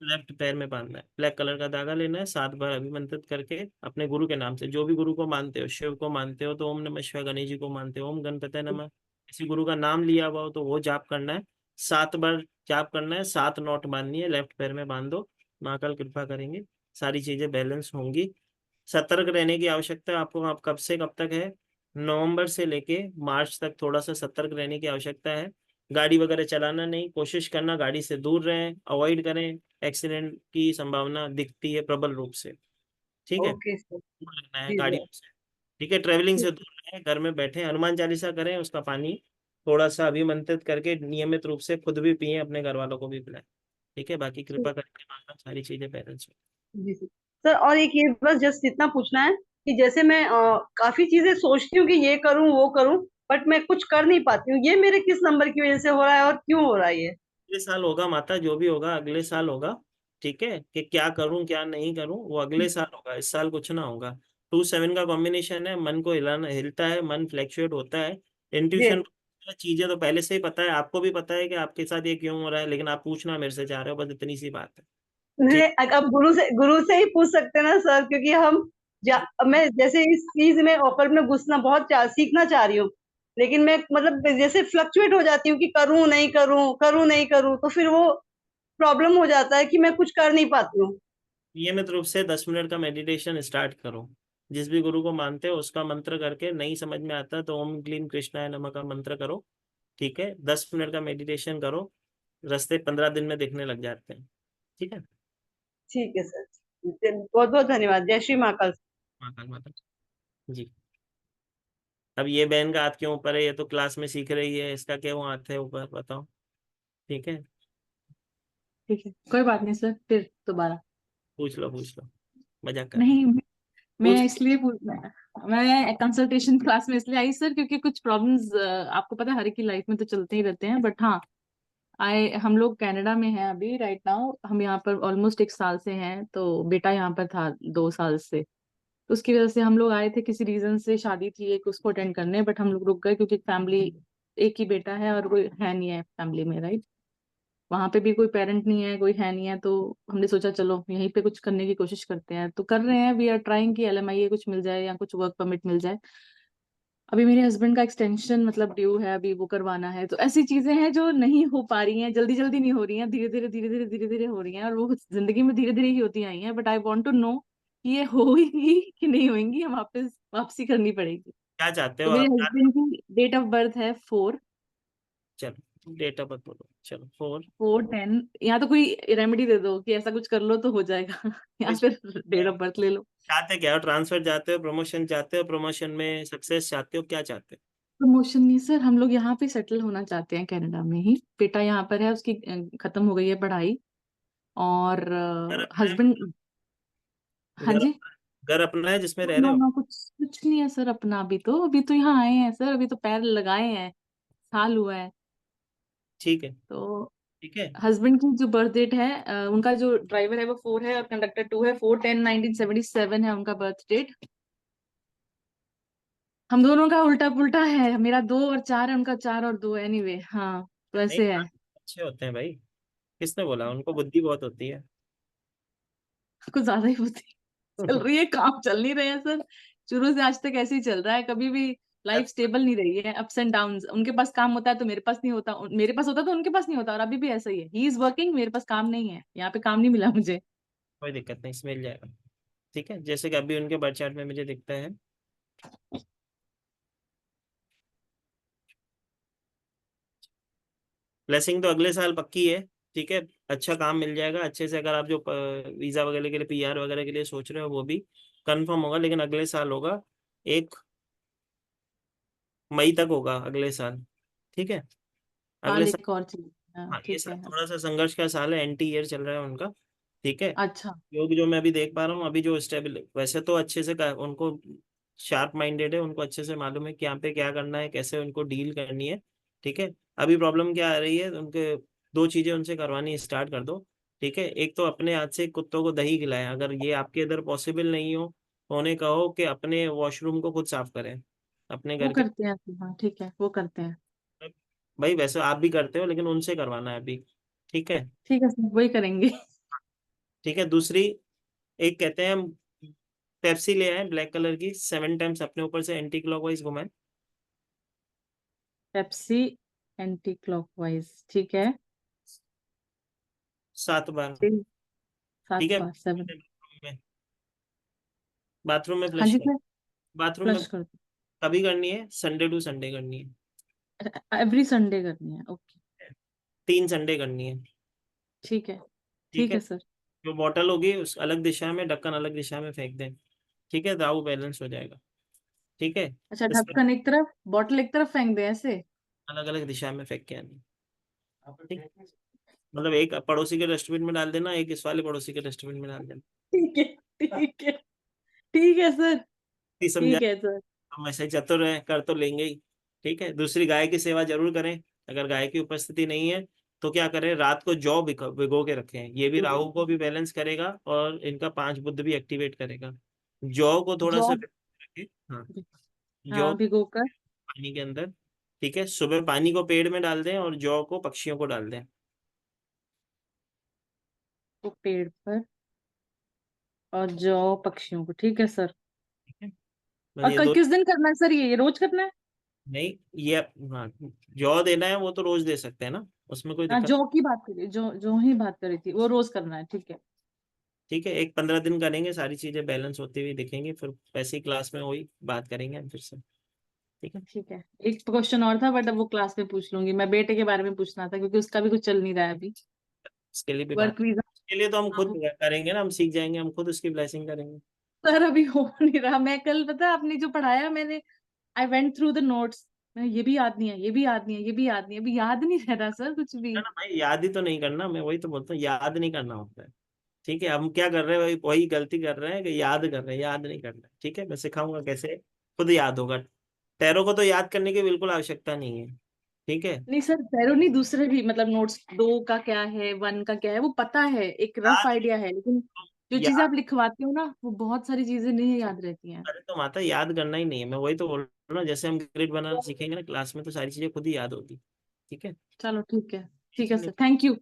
लेफ्ट पैर में बांधना है, ब्लैक कलर का धागा लेना है, 7 बार अभिमंत्रित करके अपने गुरु के नाम से, जो भी गुरु को मानते हो, शिव को मानते हो तो ओम नमः शिवाय, गणेश जी को मानते हो ओम गणपते नमः, किसी गुरु का नाम लिया हुआ हो तो वो जाप करना है। 7 बार जाप करना है, 7 नोट बांधनी है, लेफ्ट पैर में बांध दो। माँ कल कृपा करेंगे, सारी चीजें बैलेंस होंगी। सतर्क रहने की आवश्यकता है आपको। आप कब से कब तक है, नवंबर से लेके मार्च तक थोड़ा सा सतर्क रहने की आवश्यकता है। गाड़ी वगैरह चलाना नहीं, कोशिश करना गाड़ी से दूर रहें, अवॉइड करें। एक्सीडेंट की संभावना दिखती है प्रबल रूप से। ठीक है, ओके सर। दूर रहना है जी गाड़ी सर। से। ठीक है, ट्रेवलिंग से दूर रहें, घर में बैठे हनुमान चालीसा करें, उसका पानी थोड़ा सा अभिमंत्रित करके नियमित रूप से खुद भी पिए, अपने घर वालों को भी पिलाएं। ठीक है, बाकी कृपा करके माता सारी चीजें बैलेंस हो। जी सर। सर और एक ये बस जस्ट इतना पूछना है कि जैसे मैं काफी चीजें सोचती हूँ कि ये करूँ वो करूँ, बट मैं कुछ कर नहीं पाती हूँ। ये मेरे किस नंबर की वजह से हो रहा है और क्यों हो रहा है ये? अगले साल होगा माता, जो भी होगा अगले साल होगा। ठीक है, कि क्या करूं क्या नहीं करूं वो अगले साल होगा, इस साल कुछ ना होगा। 2 7 का कॉम्बिनेशन है, मन को हिलाना, हिलता है मन, फ्लैक्चुएट होता है। जी। इंट्यूशन, चीजें तो पहले से ही पता है, आपको भी पता है कि आपके साथ ये क्यों हो रहा है, लेकिन आप पूछना मेरे से चाह रहे हो, बस इतनी सी बात है। नहीं, ठीक। अब गुरु से ही पूछ सकते हैं ना सर, क्योंकि मैं जैसे इस चीज में ऑफर में घुसना सीखना चाह रही हूँ। लेकिन मैं मतलब जैसे फ्लक्चुएट हो जाती हूँ कि करूँ नहीं करूँ, करूँ नहीं करूँ, तो फिर वो प्रॉब्लम हो जाता है कि मैं कुछ कर नहीं पाती हूँ। नियमित रूप से 10 मिनट का मेडिटेशन स्टार्ट करो। जिस भी गुरु को मानते हो उसका मंत्र करके, नहीं समझ में आता तो ओम क्लीम कृष्णाय नमः का मंत्र करो। ठीक है, 10 मिनट का मेडिटेशन करो, रास्ते 15 दिन में दिखने लग जाते हैं। ठीक है, ठीक है सर। बहुत बहुत धन्यवाद। जय श्री महाकाल। महाकाल माता जी। अब ये बहन का हाथ क्यों ऊपर है, ये तो क्लास में सीख रही है, इसका क्यों हाथ है ऊपर बताओ। ठीक है, ठीक है, कोई बात नहीं सर, फिर दोबारा। पूछ लो, मजाक कर रहे हैं। नहीं, पूछ। मैं इसलिए मैं कंसल्टेशन क्लास में इसलिए आई सर, क्योंकि कुछ प्रॉब्लम्स आपको पता है हर एक की लाइफ में तो चलते ही रहते हैं, बट हाँ, आए हम लोग कनाडा में हैं अभी राइट नाउ, हम यहाँ पर ऑलमोस्ट 1 साल से हैं, तो बेटा यहाँ पर था 2 साल से, तो उसकी वजह से हम लोग आए थे, किसी रीजन से शादी थी एक उसको अटेंड करने, बट हम लोग रुक गए क्योंकि फैमिली, एक ही बेटा है और कोई है नहीं है फैमिली में, राइट। वहां पे भी कोई पेरेंट नहीं है, कोई है नहीं है, तो हमने सोचा चलो यहीं पे कुछ करने की कोशिश करते हैं, तो कर रहे हैं, वी आर ट्राइंग कि LMIA कुछ मिल जाए या कुछ वर्क परमिट मिल जाए। अभी मेरे हस्बैंड का एक्सटेंशन मतलब ड्यू है, अभी वो करवाना है, तो ऐसी चीजें हैं जो नहीं हो पा रही हैं, जल्दी जल्दी नहीं हो रही हैं, धीरे धीरे धीरे धीरे धीरे धीरे हो रही हैं, और वो जिंदगी में धीरे धीरे ही होती आई हैं, but I want to know कि ये होगी कि नहीं होंगी, हम वापस वापसी करनी पड़ेगी। क्या चाहते तो हो मेरे आप हस्बैंड की डेट ऑफ बर्थ है 4, चलो डेट ऑफ बर्थ बोलो, चलो 4। 4/10। यहाँ तो कोई रेमेडी दे दो कि ऐसा कुछ कर लो तो हो जाएगा या फिर डेट ऑफ बर्थ ले लो। चाहते क्या हो, ट्रांसफर चाहते हो, प्रमोशन चाहते हो, प्रमोशन में सक्सेस चाहते हो, क्या चाहते हो? प्रमोशन नहीं सर, हम लोग यहाँ पे सेटल होना चाहते हैं कनाडा में ही, बेटा यहाँ पर है, उसकी खत्म हो गई है पढ़ाई, और घर अपना है? हस्बैंड। हाँ घर जी। घर अपना है जिसमें रह रहे नो हो? नो, कुछ कुछ नहीं है सर अपना, अभी तो यहाँ आए हैं सर, अभी तो पैर लगाए हैं, साल हुआ है। ठीक है। तो ठीक है, हस्बैंड की जो बर्थ डेट है, उनका जो ड्राइवर है वो 4 है और कंडक्टर 2 है, 4/10/1977 है उनका बर्थ डेट। हम दोनों का उल्टा पुल्टा है, मेरा 2 और 4 है, उनका 4 और 2, एनीवे हाँ, तो नहीं ऐसे है। अच्छे होते हैं भाई, किसने बोला, उनको बुद्धि बहुत होती है। कुछ ज्यादा ही बुद्धि चल रही है, काम चल नहीं रहे हैं सर, शुरू से आज तक ऐसे ही चल रहा है, कभी भी लाइफ स्टेबल नहीं रही है, अप्स एंड डाउन्स, उनके पास काम होता है तो मेरे पास नहीं होता, मेरे पास होता तो उनके पास नहीं होता, और अभी भी ऐसा ही है, ही इज वर्किंग, मेरे पास काम नहीं है, यहाँ पे काम नहीं मिला मुझे। कोई दिक्कत नहीं, मिल जाएगा। ठीक है, जैसे कि अभी उनके बर्थ चार्ट में मुझे दिखता है, ब्लेसिंग तो अगले साल पक्की है। ठीक है, अच्छा काम मिल जाएगा अच्छे से। अगर आप जो वीजा वगैरह के लिए, पीआर वगैरह के लिए सोच रहे हो, वो भी कंफर्म होगा, लेकिन अगले साल होगा। 1 मई तक होगा अगले साल। ठीक है, अगले साल साल। एक और चाहिए। हाँ हाँ, ये ठीक साल है। थोड़ा सा संघर्ष का साल है, एंटी ईयर चल रहा है उनका। ठीक है, अच्छा। योग जो मैं अभी देख पा रहा हूँ, अभी जो स्टेबल, वैसे तो अच्छे से उनको शार्प माइंडेड है, उनको अच्छे से मालूम है कि यहाँ पे क्या करना है, कैसे उनको डील करनी है। ठीक है, अभी प्रॉब्लम क्या आ रही है उनके, 2 चीजें उनसे करवानी स्टार्ट कर दो। ठीक है, एक तो अपने हाथ से कुत्तों को दही खिलाएं, अगर ये आपके इधर पॉसिबल नहीं हो तो उन्हें कहो कि अपने वॉशरूम को खुद साफ करें, अपने वो घर के। करते हैं। हाँ ठीक है, वो करते हैं। भाई वैसे आप भी करते हो, लेकिन उनसे करवाना है अभी। ठीक है। ठीक है सर, वही करेंगे। ठीक है, दूसरी, एक कहते हैं हम पेप्सी ले आए ब्लैक कलर की, 7 टाइम्स अपने ऊपर से एंटी क्लॉकवाइज घुमाएं। पेप्सी एंटी क्लॉकवाइज, ठीक है। 7 बार। 7 ठीक है, बार 7। बाथरूम में हाँ फ्लश जी कर, सर, बाथरूम में। फ्लश कर दो। कभी करनी है, संडे टू संडे करनी है। एवरी संडे करनी है, ओके। 3 संडे करनी है। ठीक है। ठीक ठीक है, है सर। जो बॉटल होगी उस अलग दिशा में, ढक्कन अलग दिशा में फेंक दें। ठीक है, दाव बैलेंस हो जाएगा। ठीक है, अच्छा, इसमें ढक्कन एक तरफ, बॉटल एक तरफ फेंक दे ऐसे। अलग अलग दिशा में फेंक के आनी। ठीक, मतलब एक पड़ोसी के डस्टबिन में डाल देना, एक इस वाले पड़ोसी के डस्टबिन में डाल देना। ठीक है। ठीक है। ठीक है सर। समझा? ठीक है सर। हम ऐसे चतुर हैं, कर तो लेंगे ही। ठीक है, दूसरी, गाय की सेवा जरूर करें। अगर गाय की उपस्थिति नहीं है तो क्या करें, रात को जौ भिगो के रखें, ये भी राहु को भी बैलेंस करेगा और इनका 5 बुद्ध भी एक्टिवेट करेगा। जौ को थोड़ा सा जॉब। रखें। हाँ, जौ हाँ, भिगो कर। पानी के अंदर। ठीक है, सुबह पानी को पेड़ में डाल दें और जौ को पक्षियों को डाल दें। वो पेड़ पर, और जौ पक्षियों को, ठीक है सर। ठीक है, बस और ये कल दो। किस दिन करना है सर, ये रोज करना है? नहीं, ये, हाँ, जौ देना है वो तो रोज दे सकते हैं ना, उसमें कोई हाँ, दिक्कत। जौ की बात करिए, जो जो ही बात करी थी, वो रोज करना है, ठीक है। ठीक है, एक 15 दिन करेंगे, सारी चीजें बैलेंस होती हुई दिखेंगी, फिर वैसी क्लास में वही बात करेंगे हम फिर से। ठीक है, ठीक है। एक क्वेश्चन और था, बट अब वो क्लास में पूछ लूंगी। मैं बेटे के बारे में पूछना था, क्योंकि उसका भी कुछ चल नहीं रहा है अभी। इसके लिए भी बात, वर्क वीजा। इसके लिए तो हम हाँ खुद करेंगे ना, हम सीख जाएंगे, हम खुद उसकी ब्लेसिंग करेंगे। सर, अभी हो नहीं रहा। मैं कल, पता है, आपने जो पढ़ाया, मैंने I went through the notes. मैं, ये भी याद नहीं है, ये भी याद नहीं है, ये भी याद नहीं है, अभी याद नहीं रह रहा सर कुछ भी। ना ना भाई, याद ही तो नहीं करना, मैं वही तो बोलता हूँ, याद नहीं करना होता है। ठीक है, हम क्या कर रहे हैं, वही वही गलती कर रहे हैं कि याद कर रहे हैं, याद नहीं करना है। ठीक है, मैं सिखाऊंगा कैसे खुद याद होगा। टैरो को तो याद करने की बिल्कुल आवश्यकता नहीं है। ठीक है, नहीं सर, पैरो नहीं, दूसरे भी, मतलब नोट्स 2 का क्या है, 1 का क्या है, वो पता है, एक रफ याद आइडिया है, लेकिन जो चीजें याद आप लिखवाते हो ना, वो बहुत सारी चीजें नहीं याद रहती हैं। अरे तो माता, याद करना ही नहीं है, मैं वही तो बोल रहा हूँ ना, जैसे हम ग्रिड बनाना सीखेंगे ना क्लास में, तो सारी चीजें खुद ही याद होगी। ठीक है। चलो ठीक है। ठीक है टेंशन सर, नहीं। Thank you.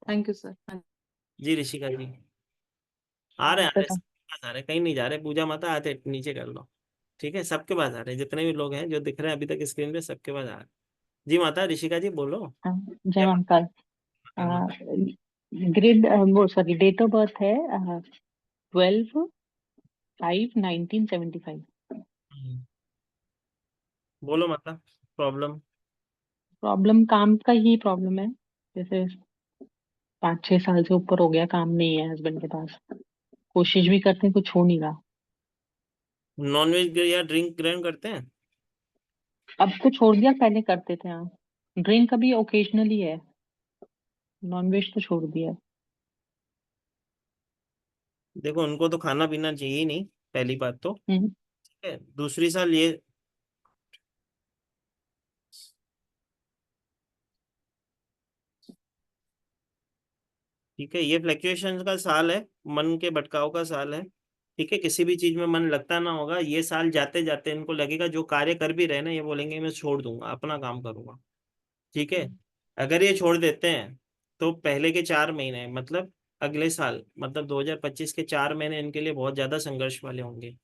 Thank you sir. हाँ जी ऋषिका जी, आ रहे हैं, सबके पास आ रहे हैं, कहीं नहीं जा रहे, पूजा माता आते नीचे कर लो। ठीक है, सबके पास आ रहे हैं, जितने भी लोग हैं जो दिख रहे हैं अभी तक स्क्रीन पे, सबके पास आ रहे हैं। जी माता, ऋषिका जी बोलो। जय जय महाकाल। माता। ग्रिड, वो सॉरी, डेट ऑफ बर्थ है 12/5/1975। बोलो माता, प्रॉब्लम। प्रॉब्लम काम का ही प्रॉब्लम है। जैसे 5-6 साल से ऊपर हो गया, काम नहीं है हस्बैंड के पास। कोशिश भी करते हैं, कुछ हो नहीं रहा। नॉनवेज या ड्रिंक ग्रहण करते हैं? अब तो छोड़ दिया, पहले करते थे हाँ। ड्रिंक अभी ओकेजनली है। नॉनवेज तो छोड़ दिया। देखो, उनको तो खाना पीना चाहिए ही नहीं, पहली बात तो। हम्म। ठीक है, दूसरी साल ये, ठीक है, ये फ्लक्चुएशन का साल है, मन के भटकाव का साल है। ठीक है, किसी भी चीज में मन लगता ना होगा, ये साल जाते जाते इनको लगेगा जो कार्य कर भी रहे ना, ये बोलेंगे मैं छोड़ दूंगा, अपना काम करूंगा। ठीक है, अगर ये छोड़ देते हैं तो पहले के 4 महीने, मतलब अगले साल, मतलब 2025 के 4 महीने इनके लिए बहुत ज्यादा संघर्ष वाले होंगे।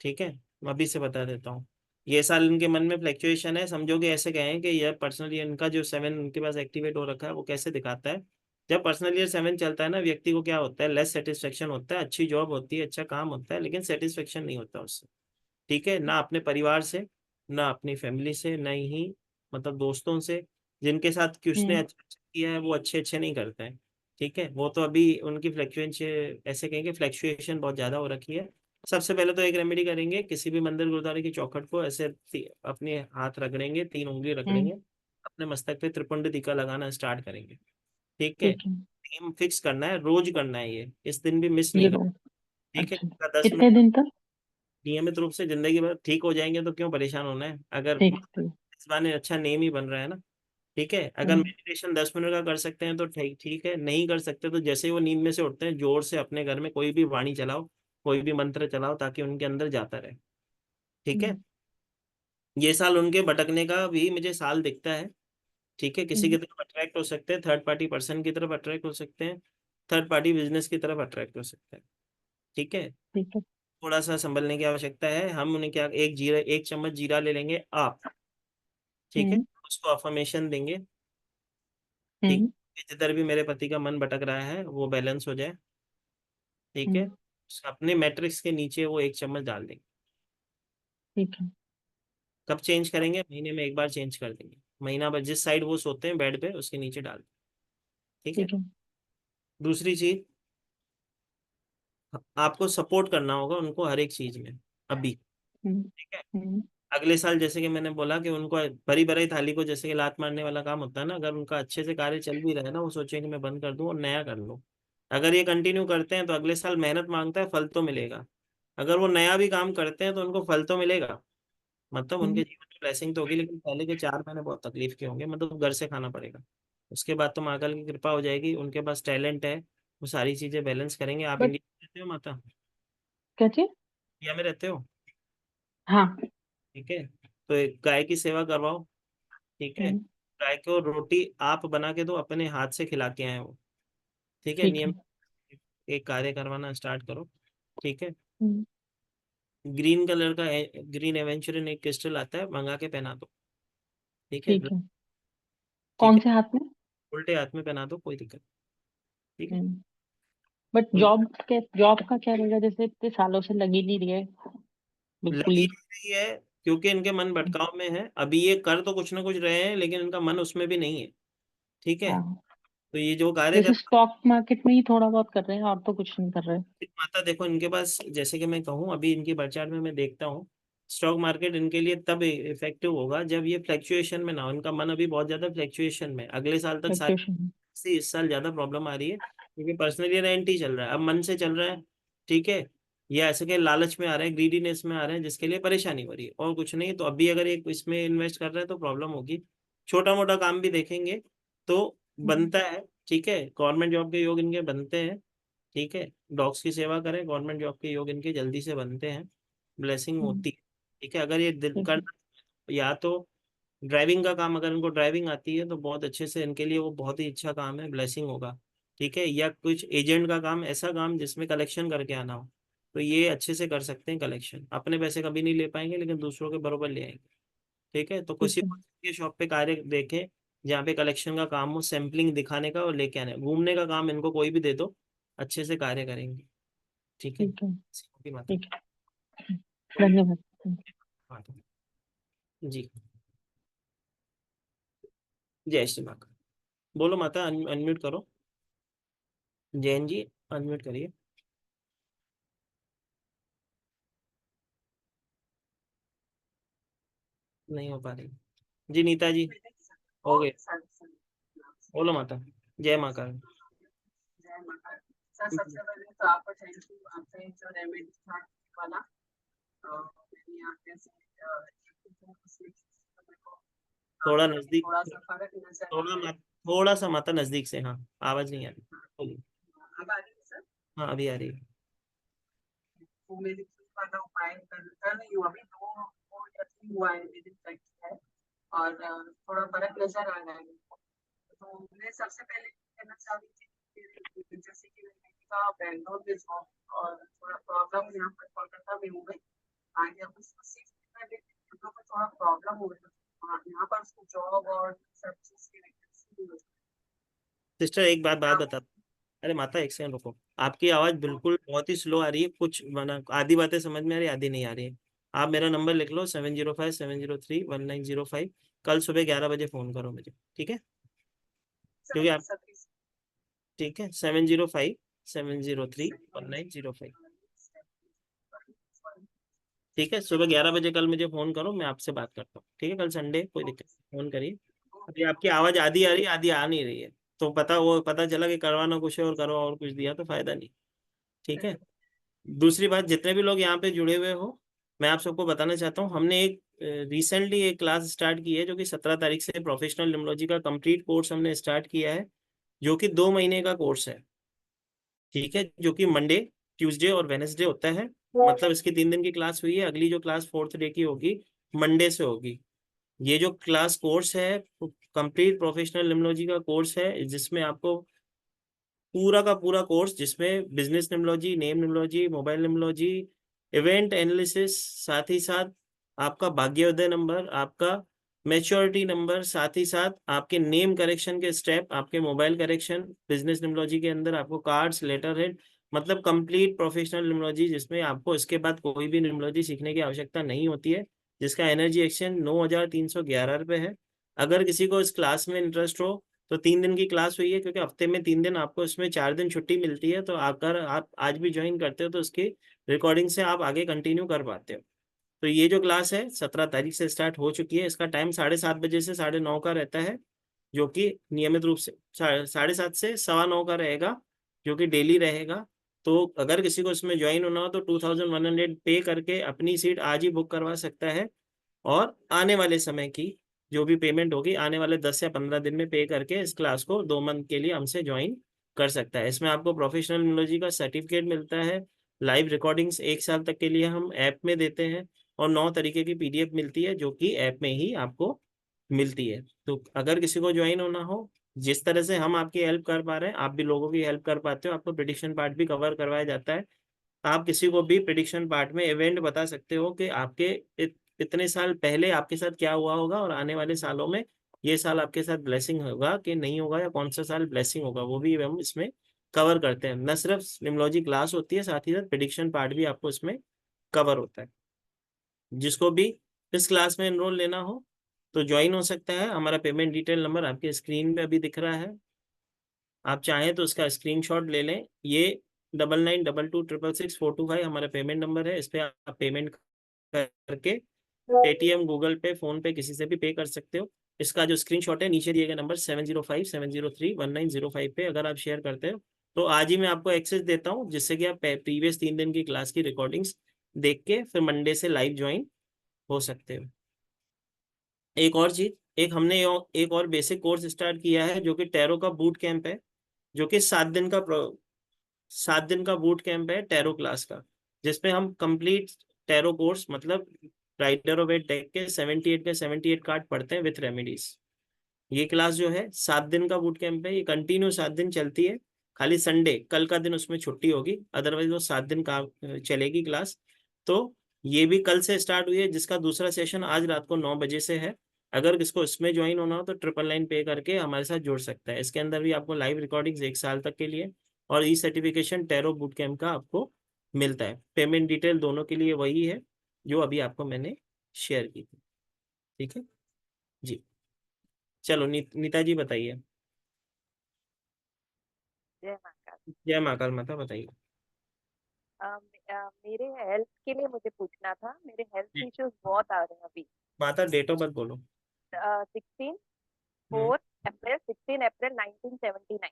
ठीक है, मैं अभी से बता देता हूँ। ये साल इनके मन में फ्लक्चुएशन है, समझोगे ऐसे कहें कि यह पर्सनली इनका जो 7 उनके पास एक्टिवेट हो रखा है, वो कैसे दिखाता है। जब पर्सनल ईयर 7 चलता है ना, व्यक्ति को क्या होता है, लेस सेटिस्फेक्शन होता है, अच्छी जॉब होती है, अच्छा काम होता है, लेकिन सेटिस्फेक्शन नहीं होता उससे। ठीक है, ना अपने परिवार से, ना अपनी फैमिली से, ना ही मतलब दोस्तों से, जिनके साथ किसने अच्छा किया है वो अच्छे अच्छे नहीं करते हैं, ठीक है। वो तो अभी उनकी फ्लक्चुएशन, ऐसे कहेंगे फ्लक्चुएशन बहुत ज्यादा हो रखी है। सबसे पहले तो एक रेमेडी करेंगे, किसी भी मंदिर गुरुद्वारे की चौखट को ऐसे अपने हाथ रगड़ेंगे, 3 उंगली रगड़ेंगे, अपने मस्तक पे त्रिपुंड टीका लगाना स्टार्ट करेंगे, ठीक है। ठीक है। एम फिक्स करना है, रोज करना है, ये इस दिन भी मिस ये नहीं करना, रोज। ठीक है। अच्छा, 10 मिनट कितने दिन तक? नियमित रूप से, जिंदगी भर ठीक हो जाएंगे तो क्यों परेशान होना है, अगर ठीक ठीक। इस बार अच्छा नेम ही बन रहा है ना, ठीक है। अगर हम्म, मेडिटेशन 10 मिनट का कर सकते हैं तो ठीक ठीक है, नहीं कर सकते तो जैसे ही वो नींद में से उठते हैं जोर से अपने घर में कोई भी वाणी चलाओ, कोई भी मंत्र चलाओ, ताकि उनके अंदर जाता रहे, ठीक है। हम्म, ये साल उनके भटकने का भी मुझे साल दिखता है, ठीक है। किसी की हम्म, तरफ अट्रैक्ट हो सकते हैं, थर्ड पार्टी पर्सन की तरफ अट्रैक्ट हो सकते हैं, थर्ड पार्टी बिजनेस की तरफ अट्रैक्ट हो सकते हैं, ठीक है। ठीक है। थोड़ा सा संभलने की आवश्यकता है। हम उन्हें क्या, एक चम्मच जीरा ले लेंगे आप, ठीक है। हम्म, उसको अफर्मेशन देंगे, ठीक हम्म, है। जिधर भी मेरे पति का मन भटक रहा है वो बैलेंस हो जाए, ठीक है। हम्म, अपने मैट्रिक्स के नीचे वो 1 चम्मच डाल देंगे। ठीक है। कब चेंज करेंगे, महीने में एक बार चेंज कर देंगे, महीना भर जिस साइड वो सोते हैं बेड पे उसके नीचे डाल दें, ठीक है। ठीक है। दूसरी चीज, आपको सपोर्ट करना होगा उनको हर एक चीज में अभी, हम्म, ठीक है। हम्म, अगले साल जैसे कि मैंने बोला कि उनको भरी भरी थाली को जैसे कि लात मारने वाला काम होता है ना, अगर उनका अच्छे से कार्य चल भी रहा है ना, वो सोचे कि मैं बंद कर दूं और नया कर लूं। अगर ये कंटिन्यू करते हैं तो अगले साल मेहनत मांगता है, फल तो मिलेगा। अगर वो नया भी काम करते हैं तो उनको फल तो मिलेगा, मतलब हम्म, उनके जीवन में ब्लेसिंग तो होगी, लेकिन पहले के 4 महीने बहुत तकलीफ के होंगे, मतलब घर से खाना पड़ेगा। उसके बाद तो महाकाल की कृपा हो जाएगी, उनके पास टैलेंट है, वो सारी चीजें बैलेंस करेंगे। आप बट इंडिया में रहते हो माता? क्या चीज? इंडिया में रहते हो, हाँ। ठीक है। तो एक गाय की सेवा करवाओ, ठीक है। हम्म, गाय को रोटी आप बना के दो, अपने हाथ से खिला के आए हो, ठीक है। ठीक नियम है। एक कार्य करवाना स्टार्ट करो, ठीक है। हम्म, ग्रीन कलर का ग्रीन एवेंचुरिन एक क्रिस्टल आता है, मंगा के पहना दो, ठीक है। ठीक है। ठीक कौन है, से हाथ में? उल्टे हाथ में पहना दो, कोई दिक्कत नहीं, ठीक है। हम्म। बट उल- जॉब का क्या रहेगा, जैसे इतने सालों से लगी नहीं रही है बिल्कुल लगी ही। नहीं है क्योंकि इनके मन भटकाव में है, अभी ये कर तो कुछ ना कुछ रहे हैं लेकिन इनका मन उसमें भी नहीं है, ठीक है। हाँ, तो ये जो कार्य जैसे कर, स्टॉक मार्केट में ही थोड़ा बहुत कर रहे हैं और तो कुछ नहीं कर रहे। माता देखो इनके पास, जैसे कि मैं कहूँ अभी इनकी बर्चार्ट में मैं देखता हूँ, स्टॉक मार्केट इनके लिए तब इफेक्टिव होगा जब ये फ्लक्चुएशन में ना हो। इनका मन अभी बहुत ज्यादा फ्लक्चुएशन में, अगले साल तक सारी फ्लक्चुएशन। से इस साल ज्यादा प्रॉब्लम आ रही है क्योंकि पर्सनली रेंट ही चल रहा है, अब मन से चल रहा है, ठीक है। या ऐसे के लालच में आ रहे हैं, ग्रीडीनेस में आ रहे हैं, जिसके लिए परेशानी हो रही है और कुछ नहीं। तो अभी अगर एक इसमें इन्वेस्ट कर रहे हैं तो प्रॉब्लम होगी। छोटा मोटा काम भी देखेंगे तो बनता है, ठीक है। गवर्नमेंट जॉब के योग इनके बनते हैं, ठीक है। डॉग्स की सेवा करें, गवर्नमेंट जॉब के योग इनके जल्दी से बनते हैं, ब्लेसिंग हम्म, होती है, ठीक है। अगर ये दिल ठीक है। करना, या तो ड्राइविंग का काम, अगर इनको ड्राइविंग आती है तो बहुत अच्छे से इनके लिए वो बहुत ही अच्छा काम है, ब्लेसिंग होगा, ठीक है। या कुछ एजेंट का काम, ऐसा काम जिसमें कलेक्शन करके आना हो, तो ये अच्छे से कर सकते हैं कलेक्शन। अपने पैसे कभी नहीं ले पाएंगे लेकिन दूसरों के बरोबर ले आएंगे, ठीक है। तो ठीक किसी है। के शॉप पे कार्य देखें जहाँ पे कलेक्शन का काम हो, सैम्पलिंग दिखाने का और लेके आने, घूमने का काम इनको कोई भी दे दो, अच्छे से कार्य करेंगे, ठीक है। ठीक है। सीखोगी माता, ठीक है। बोलिए धन्यवाद। माता जी। जय श्री माता। बोलो माता, अनम्यूट करो, जैन जी अनम्यूट करिए। नहीं हो पा रही जी, नीता जी हो गए। बोलो माता, जय माँ काली। जय माता। सर सबसे पहले तो आपको थैंक यू, आपने जो रेमेडी स्टार्ट वाला मैंने आपके से मेरे को थोड़ा नजदीक, थोड़ा सा फर्क नजर थोड़ा आया है। थोड़ा सा माता नजदीक से, हाँ आवाज नहीं आ रही, बोलिए। अब आ रही है सर? हाँ अभी आ रही है। वो मेडिसिन वाला उपाय कर रही हूँ अभी, दो या तीन हुआ है मेरे तक है, और थोड़ा फर्क नजर आ रहा है मेरे को। तो मैं सबसे पहले कहना चाह रही थी कि जैसे कि मैंने कहा बैंगलोर में जॉब और थोड़ा प्रॉब्लम यहाँ पर कोलकाता में हो गई, आगे अब उसको सीखने में भी हम लोग को थोड़ा प्रॉब्लम हो रही है यहाँ पर, उसको जॉब और सब चीज की वैकेंसी नहीं होती। सिस्टर एक बात आप बता, अरे माता एक सेकंड रुको, आपकी आवाज बिल्कुल बहुत ही स्लो आ रही है, कुछ माना आधी बातें समझ में आ रही है आधी नहीं आ रही है। आप मेरा नंबर लिख लो 7057031905। कल सुबह 11 बजे फ़ोन करो मुझे, ठीक है? क्योंकि आप, ठीक है, 7057031905। ठीक है, सुबह 11 बजे कल मुझे फ़ोन करो, मैं आपसे बात करता हूँ, ठीक है? कल संडे, कोई दिक्कत नहीं, फ़ोन करिए। अभी आपकी आवाज़ आधी आ रही है, आधी आ नहीं रही है, तो पता चला कि करवाना कुछ है और करो और कुछ दिया तो फायदा नहीं। ठीक है। दूसरी बात, जितने भी लोग यहाँ पे जुड़े हुए हो, मैं आप सबको बताना चाहता हूँ, हमने एक रिसेंटली एक क्लास स्टार्ट की है जो कि 17 तारीख से प्रोफेशनल निमोलॉजी का कंप्लीट कोर्स हमने स्टार्ट किया है, जो कि 2 महीने का कोर्स है। ठीक है, जो कि मंडे, ट्यूसडे और वेनेसडे होता है। मतलब इसकी 3 दिन की क्लास हुई है, अगली जो क्लास 4th डे की होगी, मंडे से होगी। ये जो क्लास कोर्स है, कंप्लीट प्रोफेशनल निमोलॉजी का कोर्स है, जिसमें आपको पूरा का पूरा कोर्स, जिसमें business numerology, name numerology, mobile numerology, event analysis, साथ ही साथ आपका भाग्योदय नंबर, आपका मैच्योरिटी नंबर, साथ ही साथ आपके नेम करेक्शन के स्टेप, आपके मोबाइल करेक्शन, बिजनेस निमोलॉजी के अंदर आपको कार्ड्स, लेटर हेड, मतलब कंप्लीट प्रोफेशनल निमोलॉजी, जिसमें आपको इसके बाद कोई भी निमोलॉजी सीखने की आवश्यकता नहीं होती है, जिसका एनर्जी एक्सचेंज 9,311 रुपये है। अगर किसी को इस क्लास में इंटरेस्ट हो तो 3 दिन की क्लास हुई है, क्योंकि हफ्ते में 3 दिन, आपको इसमें 4 दिन छुट्टी मिलती है, तो अगर आप आज भी ज्वाइन करते हो तो उसकी रिकॉर्डिंग से आप आगे कंटिन्यू कर पाते हो। तो ये जो क्लास है 17 तारीख से स्टार्ट हो चुकी है। इसका टाइम 7:30 बजे से 9:30 का रहता है, जो कि नियमित रूप से 7:30 से 9:15 का रहेगा, जो कि डेली रहेगा। तो अगर किसी को इसमें ज्वाइन होना हो तो 2100 पे करके अपनी सीट आज ही बुक करवा सकता है, और आने वाले समय की जो भी पेमेंट होगी, आने वाले 10 या 15 दिन में पे करके इस क्लास को 2 मंथ के लिए हमसे ज्वाइन कर सकता है। इसमें आपको प्रोफेशनल निमोलॉजी का सर्टिफिकेट मिलता है, लाइव रिकॉर्डिंग्स 1 साल तक के लिए हम ऐप में देते हैं, और 9 तरीके की पीडीएफ मिलती है, जो कि ऐप में ही आपको मिलती है। तो अगर किसी को ज्वाइन होना हो, जिस तरह से हम आपकी हेल्प कर पा रहे हैं, आप भी लोगों की हेल्प कर पाते हो, आपको प्रिडिक्शन पार्ट भी कवर करवाया जाता है। आप किसी को भी प्रिडिक्शन पार्ट में इवेंट बता सकते हो कि आपके इतने साल पहले आपके साथ क्या हुआ होगा, और आने वाले सालों में ये साल आपके साथ ब्लेसिंग होगा कि नहीं होगा, या कौन सा साल ब्लेसिंग होगा, वो भी हम इसमें कवर करते हैं। न सिर्फ निमोलॉजी क्लास होती है, साथ ही साथ प्रिडिक्शन पार्ट भी आपको इसमें कवर होता है। जिसको भी इस क्लास में एनरोल लेना हो तो ज्वाइन हो सकता है। हमारा पेमेंट डिटेल नंबर आपके स्क्रीन पे अभी दिख रहा है, आप चाहें तो उसका स्क्रीनशॉट ले लें। ये 9922666425 हमारा पेमेंट नंबर है। इस पे आप पेमेंट करके पेटीएम, गूगल पे, फोन पे, किसी से भी पे कर सकते हो। इसका जो स्क्रीनशॉट है नीचे दिए गए नंबर 7057031905 पे अगर आप शेयर करते हो तो आज ही मैं आपको एक्सेस देता हूँ, जिससे कि आप प्रीवियस 3 दिन की क्लास की रिकॉर्डिंग्स देख के फिर मंडे से लाइव ज्वाइन हो सकते हो। एक और चीज, एक और बेसिक कोर्स स्टार्ट किया है, जो कि टैरो का बूट कैंप है, जो कि 7 दिन का बूट कैंप है टैरो क्लास का, जिसपे हम कंप्लीट टैरो कोर्स, मतलब राइडर ऑफ एट डेक के 78 कार्ड पढ़ते हैं विथ रेमेडीज। ये क्लास जो है 7 दिन का बूट कैंप है, ये कंटिन्यू 7 दिन चलती है। खाली संडे, कल का दिन उसमें छुट्टी होगी, अदरवाइज वो 7 दिन का चलेगी क्लास। तो ये भी कल से स्टार्ट हुई है, जिसका दूसरा सेशन आज रात को 9 बजे से है। अगर किसको इसमें ज्वाइन होना हो तो 999 पे करके हमारे साथ जुड़ सकता है। इसके अंदर भी आपको लाइव रिकॉर्डिंग्स 1 साल तक के लिए और ई सर्टिफिकेशन टैरो बूट कैंप का आपको मिलता है। पेमेंट डिटेल दोनों के लिए वही है जो अभी आपको मैंने शेयर की थी। ठीक है जी। चलो नीता जी बताइए। जय महाकाल। जय महाकाल माता, बताइए। मेरे हेल्थ के लिए मुझे पूछना था, मेरे हेल्थ जी। इश्यूज बहुत आ रहे हैं अभी। माता डेट ऑफ बर्थ बोलो। 16 हम्म 16 अप्रैल 1979।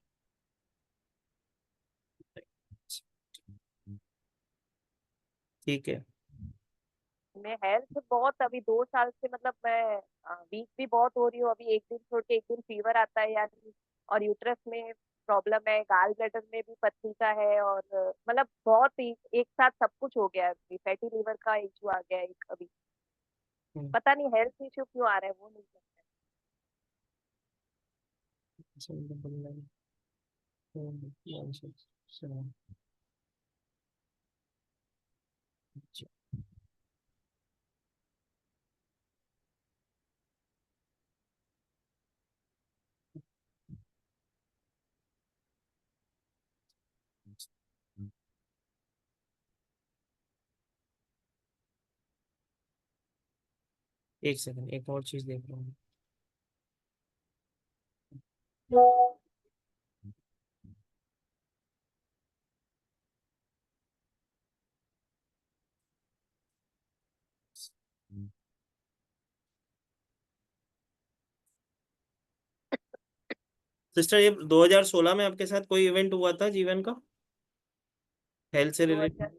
ठीक है। मैं हेल्थ बहुत अभी 2 साल से, मतलब मैं वीक भी बहुत हो रही हूँ। अभी एक दिन छोड़ के एक दिन फीवर आता है यार, और यूट्रस में प्रॉब्लम है, गाल ब्लैडर में भी पथरी का है, और मतलब बहुत ही एक साथ सब कुछ हो गया है। अभी फैटी लीवर का इशू आ गया है एक अभी। हम्म, पता नहीं हेल्थ इशू क्यों आ रहा है, वो नहीं समझ में। 799, 167। एक सेकंड, एक और चीज देख रहा हूँ। सिस्टर, ये 2016 में आपके साथ कोई इवेंट हुआ था जीवन का, हेल्थ से रिलेटेड,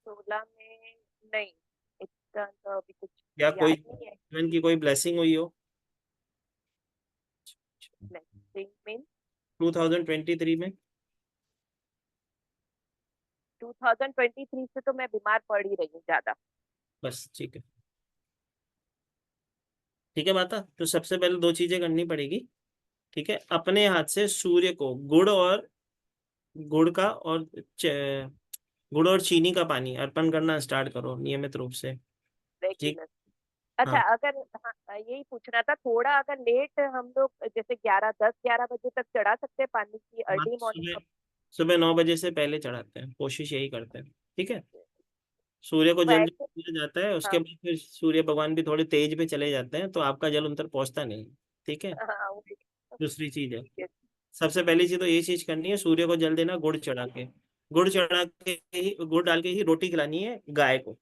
2016 में नहीं, इसका तो अभी कुछ या कोई याद नहीं है। जीवन की कोई ब्लेसिंग हुई हो ब्लेसिंग मीन 2023 में? 2023 से तो मैं बीमार पड़ ही रही हूँ ज्यादा। बस ठीक है, ठीक है माता। तो सबसे पहले दो चीजें करनी पड़ेगी, ठीक है। अपने हाथ से सूर्य को गुड़ का और गुड़ और चीनी का पानी अर्पण करना स्टार्ट करो नियमित रूप से, ठीक। रेगुलर। अच्छा, हाँ, अगर हाँ, यही पूछना था, थोड़ा अगर लेट हम लोग जैसे 10-11 बजे तक चढ़ा सकते हैं पानी की माता अर्ली सुबह मॉर्निंग? सुबह 9 बजे से पहले चढ़ाते हैं, कोशिश यही करते हैं, ठीक है। सूर्य को जल जब वैसे दिया जाता है उसके हाँ। बाद फिर सूर्य भगवान भी थोड़े तेज पे चले जाते हैं, तो आपका जल उन तक पहुंचता नहीं, ठीक है। हाँ वही। दूसरी चीज है, ठीक है। सबसे पहली चीज तो ये चीज करनी है, सूर्य को जल देना गुड़ चढ़ा के। गुड़ चढ़ा के ही, गुड़ डाल के ही रोटी खिलानी है गाय को,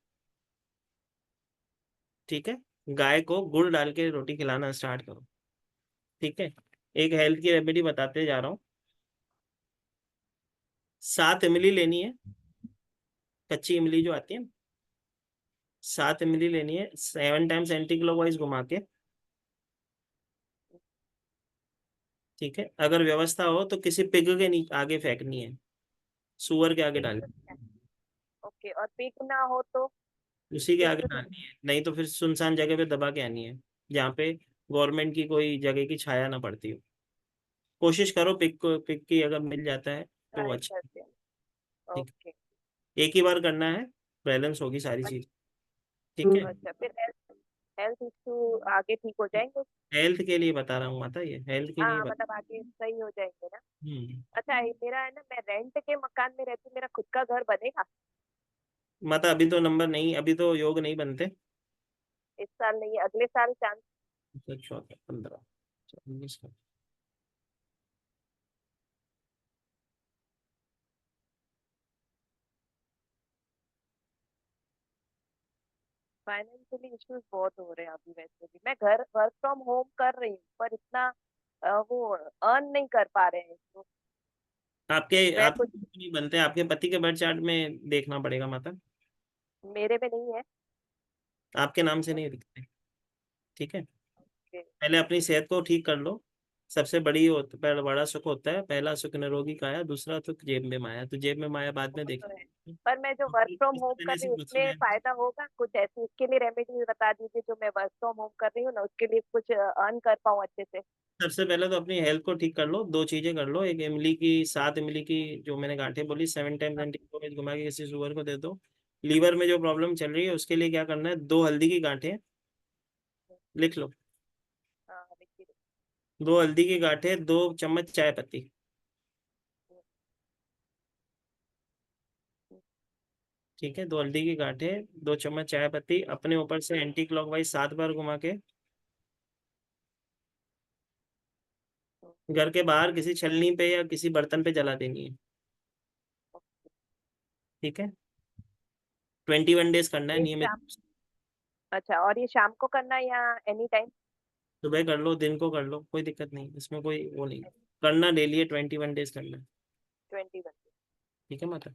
ठीक है। गाय को गुड़ डाल के रोटी खिलाना स्टार्ट करो, ठीक है। एक हेल्थ की रेमेडी बताते जा रहा हूँ। 7 इमली लेनी है, कच्ची इमली जो आती है, 7 इमली लेनी है, 7 टाइम्स एंटी क्लॉकवाइज घुमा के, ठीक है। अगर व्यवस्था हो तो किसी पिग के नीचे आगे फेंकनी है, सुअर के आगे डालनी है, ओके, और पिक ना हो तो? उसी के पिक आगे डालनी है, नहीं तो फिर सुनसान जगह पे दबा के आनी है, जहाँ पे गवर्नमेंट की कोई जगह की छाया ना पड़ती हो। कोशिश करो पिक की अगर मिल जाता है तो ट्राई अच्छा, करते हैं। ठीक। ओके। एक ही बार करना है, बैलेंस होगी सारी चीज, ठीक है। अच्छा, फिर हेल्थ हेल्थ इशू आगे ठीक हो जाएंगे? हेल्थ के लिए बता रहा हूँ माता, ये हेल्थ के लिए हाँ, बता। मतलब आगे सही हो जाएंगे ना? हम्म। अच्छा, ये मेरा है ना, मैं रेंट के मकान में रहती हूँ, मेरा खुद का घर बनेगा माता अभी तो नंबर नहीं, अभी तो योग नहीं बनते। इस साल? नहीं, अगले साल चांस? 14, 15, 19 का। फाइनेंशियली इश्यूज बहुत हो रहे हैं अभी। वैसे भी मैं घर वर्क फ्रॉम होम कर रही हूँ, पर इतना वो अर्न नहीं कर पा रहे हैं तो आपके मैं आपके कुछ। नहीं बनते, आपके पति के बर्थ चार्ट में देखना पड़ेगा माता, मेरे में नहीं है। आपके नाम से नहीं दिखते, ठीक है। कि पहले अपनी सेहत को ठीक कर लो, सबसे पहला बड़ा सुख होता है, पहला सुख निरोगी काया, दूसरा सुख जेब में माया, तो जेब में माया बाद वो में तो है, देखेंगे। पर मैं जो वर्क फ्रॉम होम कर देने रही से हूँ बच्चे उसमें जाएंगे। फायदा होगा कुछ? ऐसी उसके लिए रेमेडी बता दीजिए, जो मैं वर्क फ्रॉम होम कर रही हूँ ना, उसके लिए कुछ अर्न कर पाऊँ अच्छे से। सबसे पहले तो अपनी हेल्थ को ठीक कर लो, दो चीजें कर लो, एक इमली की, 7 इमली की जो मैंने गांठें बोली, 7 टाइम्स हाँ, एंटी घुमा के किसी शुगर को दे दो। लीवर में जो प्रॉब्लम चल रही है उसके लिए क्या करना है, 2 हल्दी की गांठें लिख लो, हाँ, देखिए। 2 हल्दी की गांठें, 2 चम्मच चाय पत्ती, ठीक है। 2 हल्दी की गांठें, 2 चम्मच चाय पत्ती, अपने ऊपर से एंटी क्लॉकवाइज 7 बार घुमा के घर के बाहर किसी छलनी पे या किसी बर्तन पे जला देनी है, ठीक है। 21 डेज करना है ये नियमित शाम? रूप से। अच्छा, और ये शाम को करना है या एनी टाइम? सुबह कर लो, दिन को कर लो, कोई दिक्कत नहीं, इसमें कोई वो नहीं, करना डेली है, 21 डेज करना है, 21? ठीक है माता।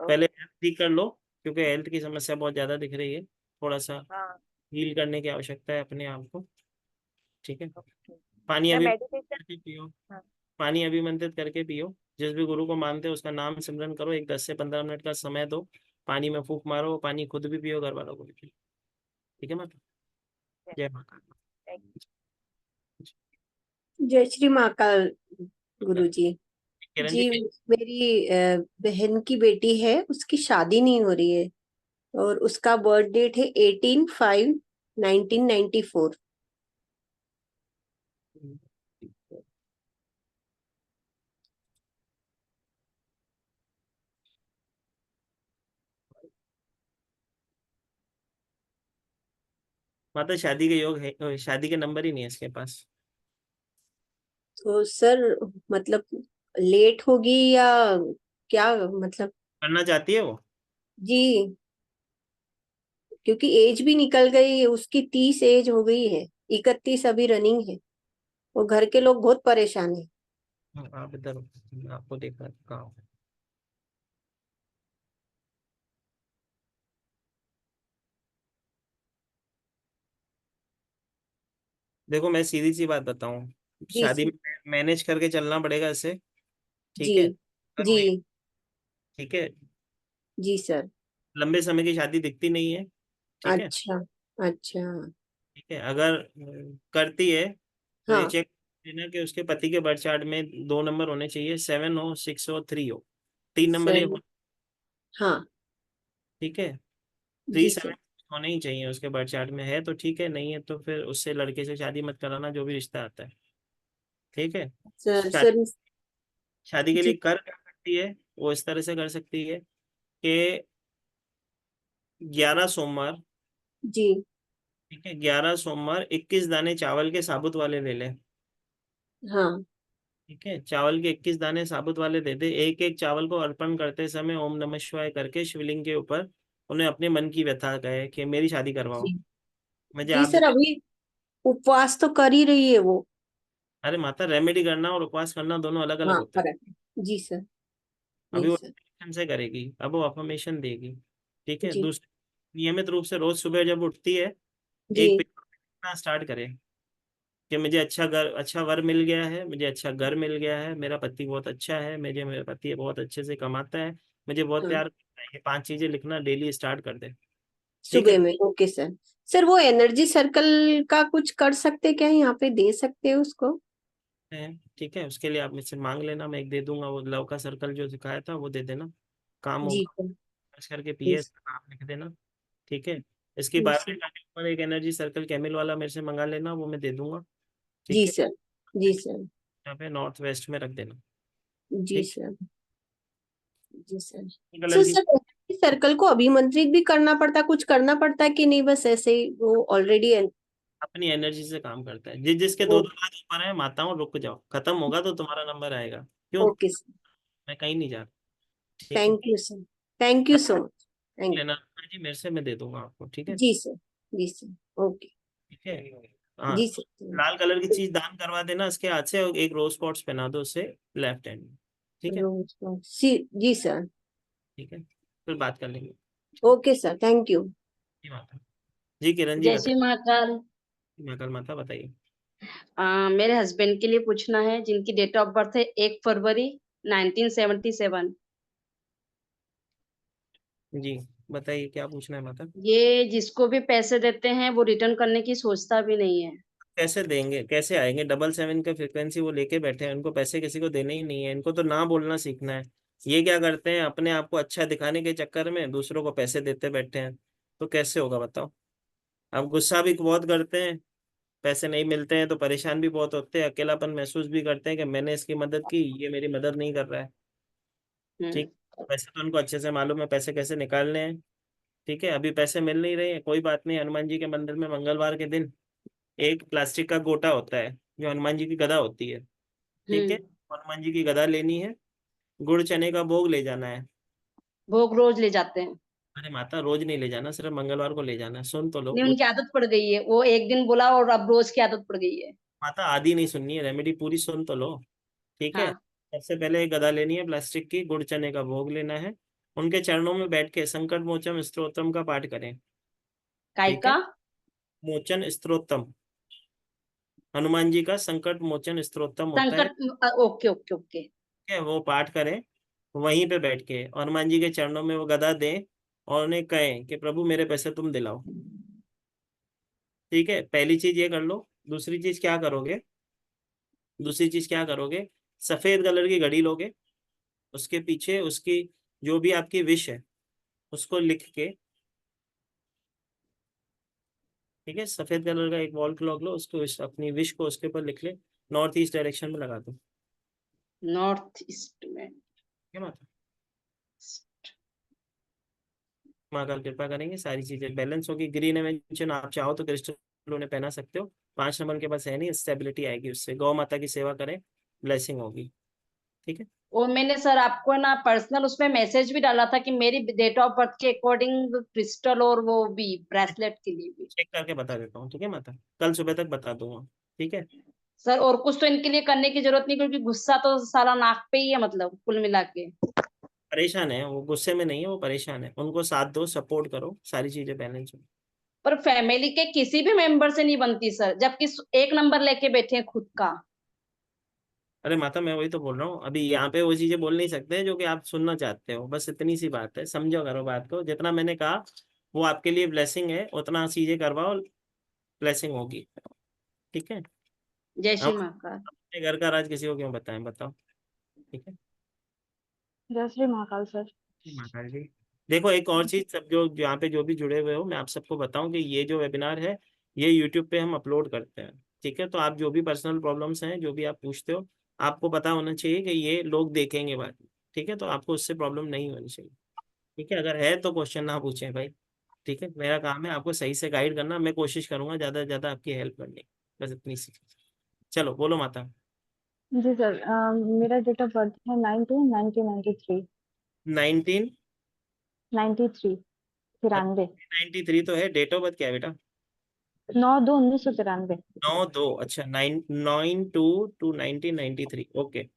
पहले ओके। हेल्थ ठीक कर लो, क्योंकि हेल्थ की समस्या बहुत ज्यादा दिख रही है, थोड़ा सा हाँ। हील करने की आवश्यकता है अपने आप को, ठीक है। ओके। पानी मैं अभी मेडिटेशन। करके पियो, हाँ। पानी अभिमंत्रित करके पियो, जिस भी गुरु को मानते हो उसका नाम सिमरन करो, एक 10 से 15 मिनट का समय दो, पानी में फूंक मारो, वो पानी खुद भी पियो, घर वालों को भी पियो, ठीक है माता। जय माता जय श्री महाकाल गुरु जी। किरण जी, जी। मेरी बहन की बेटी है, उसकी शादी नहीं हो रही है और उसका बर्थ डेट है 18/5/1994। माता शादी के योग है, शादी के नंबर ही नहीं है इसके पास। तो सर मतलब लेट होगी या क्या मतलब? करना चाहती है वो? जी, क्योंकि एज भी निकल गई है उसकी, 30 एज हो गई है, 31 अभी रनिंग है। वो घर के लोग बहुत परेशान है। आप इधर आपको देख रहा था कहाँ? देखो मैं सीधी सी बात बताऊं, जी शादी सर। में मैनेज करके चलना पड़ेगा इसे। जी ठीक है, अगर जी। नहीं, ठीक है, जी सर। लंबे समय की शादी दिखती नहीं है। ठीक है, अच्छा। अच्छा। ठीक है, अगर करती है तो ये हाँ चेक देना कि उसके पति के बर्थ चार्ट में 2 नंबर होने चाहिए, 7 हो, 6 हो, 3 हो, 3 नंबर ये सर। हाँ। ठीक है, जी 3 7 सर। होने ही चाहिए उसके बर्थ चार्ट में, है तो ठीक है, नहीं है तो फिर उससे लड़के से शादी मत कराना, जो भी रिश्ता आता है। ठीक है, सर शादी, सर। शादी के लिए जी कर क्या सकती है, वो इस तरह से कर सकती है कि 11 सोमवार, जी। ठीक है, 11 सोमवार 21 दाने चावल के साबुत वाले ले ले। हाँ ठीक है, चावल के 21 दाने साबुत वाले दे दे, एक एक चावल को अर्पण करते समय ओम नमः शिवाय करके शिवलिंग के ऊपर उन्हें अपने मन की व्यथा कहे कि मेरी शादी करवाओ, जी। मुझे जी आप। सर, अभी उपवास तो कर ही रही है वो। अरे माता, रेमेडी करना और उपवास करना दोनों अलग अलग हाँ होते हैं। फर्क है। जी सर। अभी जी वो सर। meditation से करेगी, अब वो अफर्मेशन देगी। ठीक है, जी दूसरे, नियमित रूप से रोज सुबह जब उठती है जी। एक पेपर लिखना स्टार्ट करे कि मुझे अच्छा घर, अच्छा वर मिल गया है, मुझे अच्छा घर मिल गया है, मेरा पति बहुत अच्छा है, मुझे, मेरा पति बहुत अच्छे से कमाता है, मुझे बहुत हाँ प्यार करता है, ये 5 चीजें लिखना डेली स्टार्ट कर दे। ठीक है, सुबह में। Okay sir. सर वो एनर्जी सर्कल का कुछ कर सकते क्या, यहाँ पे दे सकते हैं उसको? ठीक है, उसके लिए आप मुझसे मांग लेना, मैं एक दे दूंगा, वो लव का सर्कल जो सिखाया था वो दे देना, काम जी होगा। सर। सर्च करके जी पीएस का नाम लिख देना। ठीक है, इसकी जी सर। बायोडेटा के ऊपर एक एनर्जी सर्कल कैमिल वाला मेरे से मंगा लेना, वो मैं दे दूंगा। जी ठीक है, सर। जी सर। यहाँ पे नॉर्थ वेस्ट में रख देना। जी ठीक, सर। जी सर। सर कलर की, सर एनर्जी सर्कल को अभिमंत्रित भी करना पड़ता है, कुछ करना पड़ता है कि नहीं, बस ऐसे ही वो ऑलरेडी? अपनी एनर्जी से काम करता है, जिसके ओ, 2 2 हाथ ऊपर है, माताओं रुक जाओ, खत्म होगा तो तुम्हारा नंबर आएगा। क्यों, ओके सर। मैं कहीं नहीं जा रहा। ठीक है, thank you sir. Thank you so much. Thank लेना जी, मेरे से मैं दे दूंगा आपको। ठीक यू। है, जी सर। जी सर। ओके। ठीक है, हाँ, जी सर। लाल कलर की चीज दान करवा देना इसके हाथ से, और एक रोज स्पॉट्स पहना दो उसे लेफ्ट हैंड में। ठीक है, जी सर। ठीक है, फिर बात कर लेंगे। Okay sir, thank you. जी माता, जी किरण जी जय श्री बताइए। महाकाल। महाकाल माता बताइए। मेरे हस्बैंड के लिए पूछना है, जिनकी डेट ऑफ बर्थ है 1 फरवरी 1977। जी बताइए, क्या पूछना है माता? ये जिसको भी पैसे देते हैं वो रिटर्न करने की सोचता भी नहीं है। कैसे देंगे, कैसे आएंगे, 777 का फ्रिक्वेंसी वो लेके बैठे हैं, उनको पैसे किसी को देने ही नहीं है, इनको तो ना बोलना सीखना है। ये क्या करते हैं, अपने आप को अच्छा दिखाने के चक्कर में दूसरों को पैसे देते बैठे हैं, तो कैसे होगा बताओ। अब गुस्सा भी बहुत करते हैं, पैसे नहीं मिलते हैं तो परेशान भी बहुत होते हैं, अकेलापन महसूस भी करते हैं कि मैंने इसकी मदद की, ये मेरी मदद नहीं कर रहा है। हम्म। ठीक, वैसे तो उनको अच्छे से मालूम है पैसे कैसे निकालने हैं। ठीक है, अभी पैसे मिल नहीं रहे हैं, कोई बात नहीं, हनुमान जी के मंदिर में मंगलवार के दिन एक प्लास्टिक का गोटा होता है, जो हनुमान जी की गदा होती है। ठीक है, हम्म। हनुमान जी की गदा लेनी है, गुड़ चने का भोग ले जाना है। भोग रोज ले जाते हैं? अरे माता, रोज नहीं ले जाना, सिर्फ मंगलवार को ले जाना है, सुन तो लो नहीं, उनकी आदत पड़ गई है, वो एक दिन बोला और अब रोज की आदत पड़ गई है। माता आदि नहीं सुननी है, रेमेडी पूरी सुन तो लो। ठीक है, हाँ। सबसे पहले एक गदा लेनी है प्लास्टिक की, गुड़ चने का भोग लेना है, उनके चरणों में बैठ के संकट मोचन स्तोत्रम का पाठ करें। काय ठीक है, का? मोचन स्तोत्रम, हनुमान जी का संकट मोचन स्तोत्रम होता है। संकट। Okay okay okay. ठीक है, वो पाठ करें वहीं पे बैठ के, और हनुमान जी के चरणों में वो गदा दें, और उन्हें कहें कि प्रभु मेरे पैसे तुम दिलाओ। ठीक है, पहली चीज ये कर लो। दूसरी चीज क्या करोगे, दूसरी चीज क्या करोगे, सफेद कलर की घड़ी लोगे, उसके पीछे उसकी जो भी आपकी विश है उसको लिख के, ठीक है, सफेद कलर का एक वॉल क्लॉक लो, उसको अपनी विश को उसके ऊपर लिख ले, नॉर्थ ईस्ट डायरेक्शन में लगा दो। ठीक नॉर्थ ईस्ट में? है माता, महाकाल कृपा करेंगे, सारी चीजें बैलेंस होगी। ग्रीन एवेंचर आप चाहो तो क्रिस्टल उन्हें पहना सकते हो, 5 नंबर के पास है नहीं, स्टेबिलिटी आएगी उससे। गौ माता की सेवा करें, ब्लेसिंग होगी। ठीक है, और मैंने सर आपको ना पर्सनल उसमें मैसेज भी डाला था कि मेरी डेट ऑफ बर्थ के अकॉर्डिंग क्रिस्टल और वो भी ब्रेसलेट के लिए भी। चेक करके बता देता हूँ। ठीक है माता, कल सुबह तक बता दूंगा। ठीक है, सर और कुछ तो इनके लिए करने की जरूरत नहीं, क्योंकि गुस्सा तो साला नाक पे ही है, मतलब कुल मिला के। परेशान है वो, गुस्से में नहीं है वो, परेशान है। उनको साथ दो, सपोर्ट करो, सारी चीजें बैलेंस हो। पर फैमिली के किसी भी मेंबर से नहीं बनती सर, जबकि एक नंबर लेके बैठे हैं खुद का। अरे माता, मैं वही तो बोल रहा हूँ, अभी यहाँ पे वो चीजें बोल नहीं सकते जो कि आप सुनना चाहते हो, बस इतनी सी बात है। समझो करो बात को, जितना मैंने कहा वो आपके लिए ब्लेसिंग है, उतना चीजें करवाओ, ब्लेसिंग होगी। ठीक है, जय हम श्री महाकाल। अपने घर का राज किसी को क्यों बताएं, बताओ। ठीक है, जय श्री महाकाल सर। महाकाल जी। देखो एक और चीज, सब जो यहाँ पे जो भी जुड़े हुए हो, मैं आप सबको बताऊं कि ये जो वेबिनार है ये यूट्यूब पे हम अपलोड करते हैं। ठीक है, तो आप जो भी पर्सनल प्रॉब्लम्स हैं, जो भी आप पूछते हो, आपको पता होना चाहिए कि ये लोग देखेंगे बाद में। ठीक है, तो आपको उससे प्रॉब्लम नहीं होनी चाहिए। ठीक है, अगर है तो क्वेश्चन ना पूछें भाई। ठीक है, मेरा काम है आपको सही से गाइड करना, मैं कोशिश करूंगा ज्यादा से ज्यादा आपकी हेल्प करने की, बस इतनी सी चीज़। चलो बोलो माता। जी सर, मेरा डेट ऑफ बर्थ है 9/2/1993। 19 93, 93। 93 तो है, डेट ऑफ बर्थ क्या है बेटा? 9/2/1993। 9/2, अच्छा, 9/2/1993, ओके।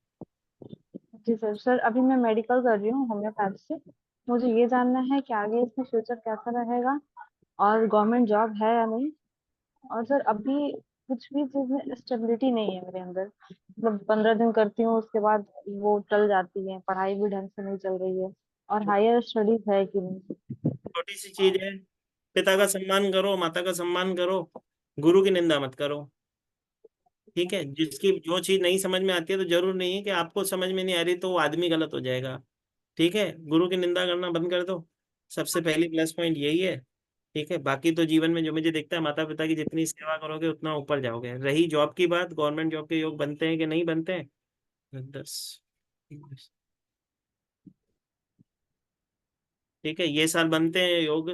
जी सर। सर अभी मैं मेडिकल कर रही हूँ होम्योपैथ से। मुझे ये जानना है कि आगे इसमें फ्यूचर कैसा रहेगा, और गवर्नमेंट जॉब है या नहीं। और सर अभी कुछ भी चीज में स्टेबिलिटी नहीं है मेरे अंदर। मतलब 15 दिन करती हूँ, उसके बाद वो टल जाती है, पढ़ाई भी ढंग से नहीं चल रही है, और हायर स्टडीज है कि नहीं। छोटी सी चीज है, पिता का सम्मान करो, माता का सम्मान करो, गुरु की निंदा मत करो। ठीक है, जिसकी जो चीज नहीं समझ में आती है, तो जरूर नहीं है कि आपको समझ में नहीं आ रही तो वो आदमी गलत हो जाएगा। ठीक है, गुरु की निंदा करना बंद कर दो, सबसे पहली प्लस पॉइंट यही है। ठीक है, बाकी तो जीवन में जो मुझे दिखता है, माता पिता की जितनी सेवा करोगे उतना ऊपर जाओगे। रही जॉब की बात, गवर्नमेंट जॉब के योग बनते हैं कि नहीं बनते हैं? 10। ठीक है, ये साल बनते हैं योग।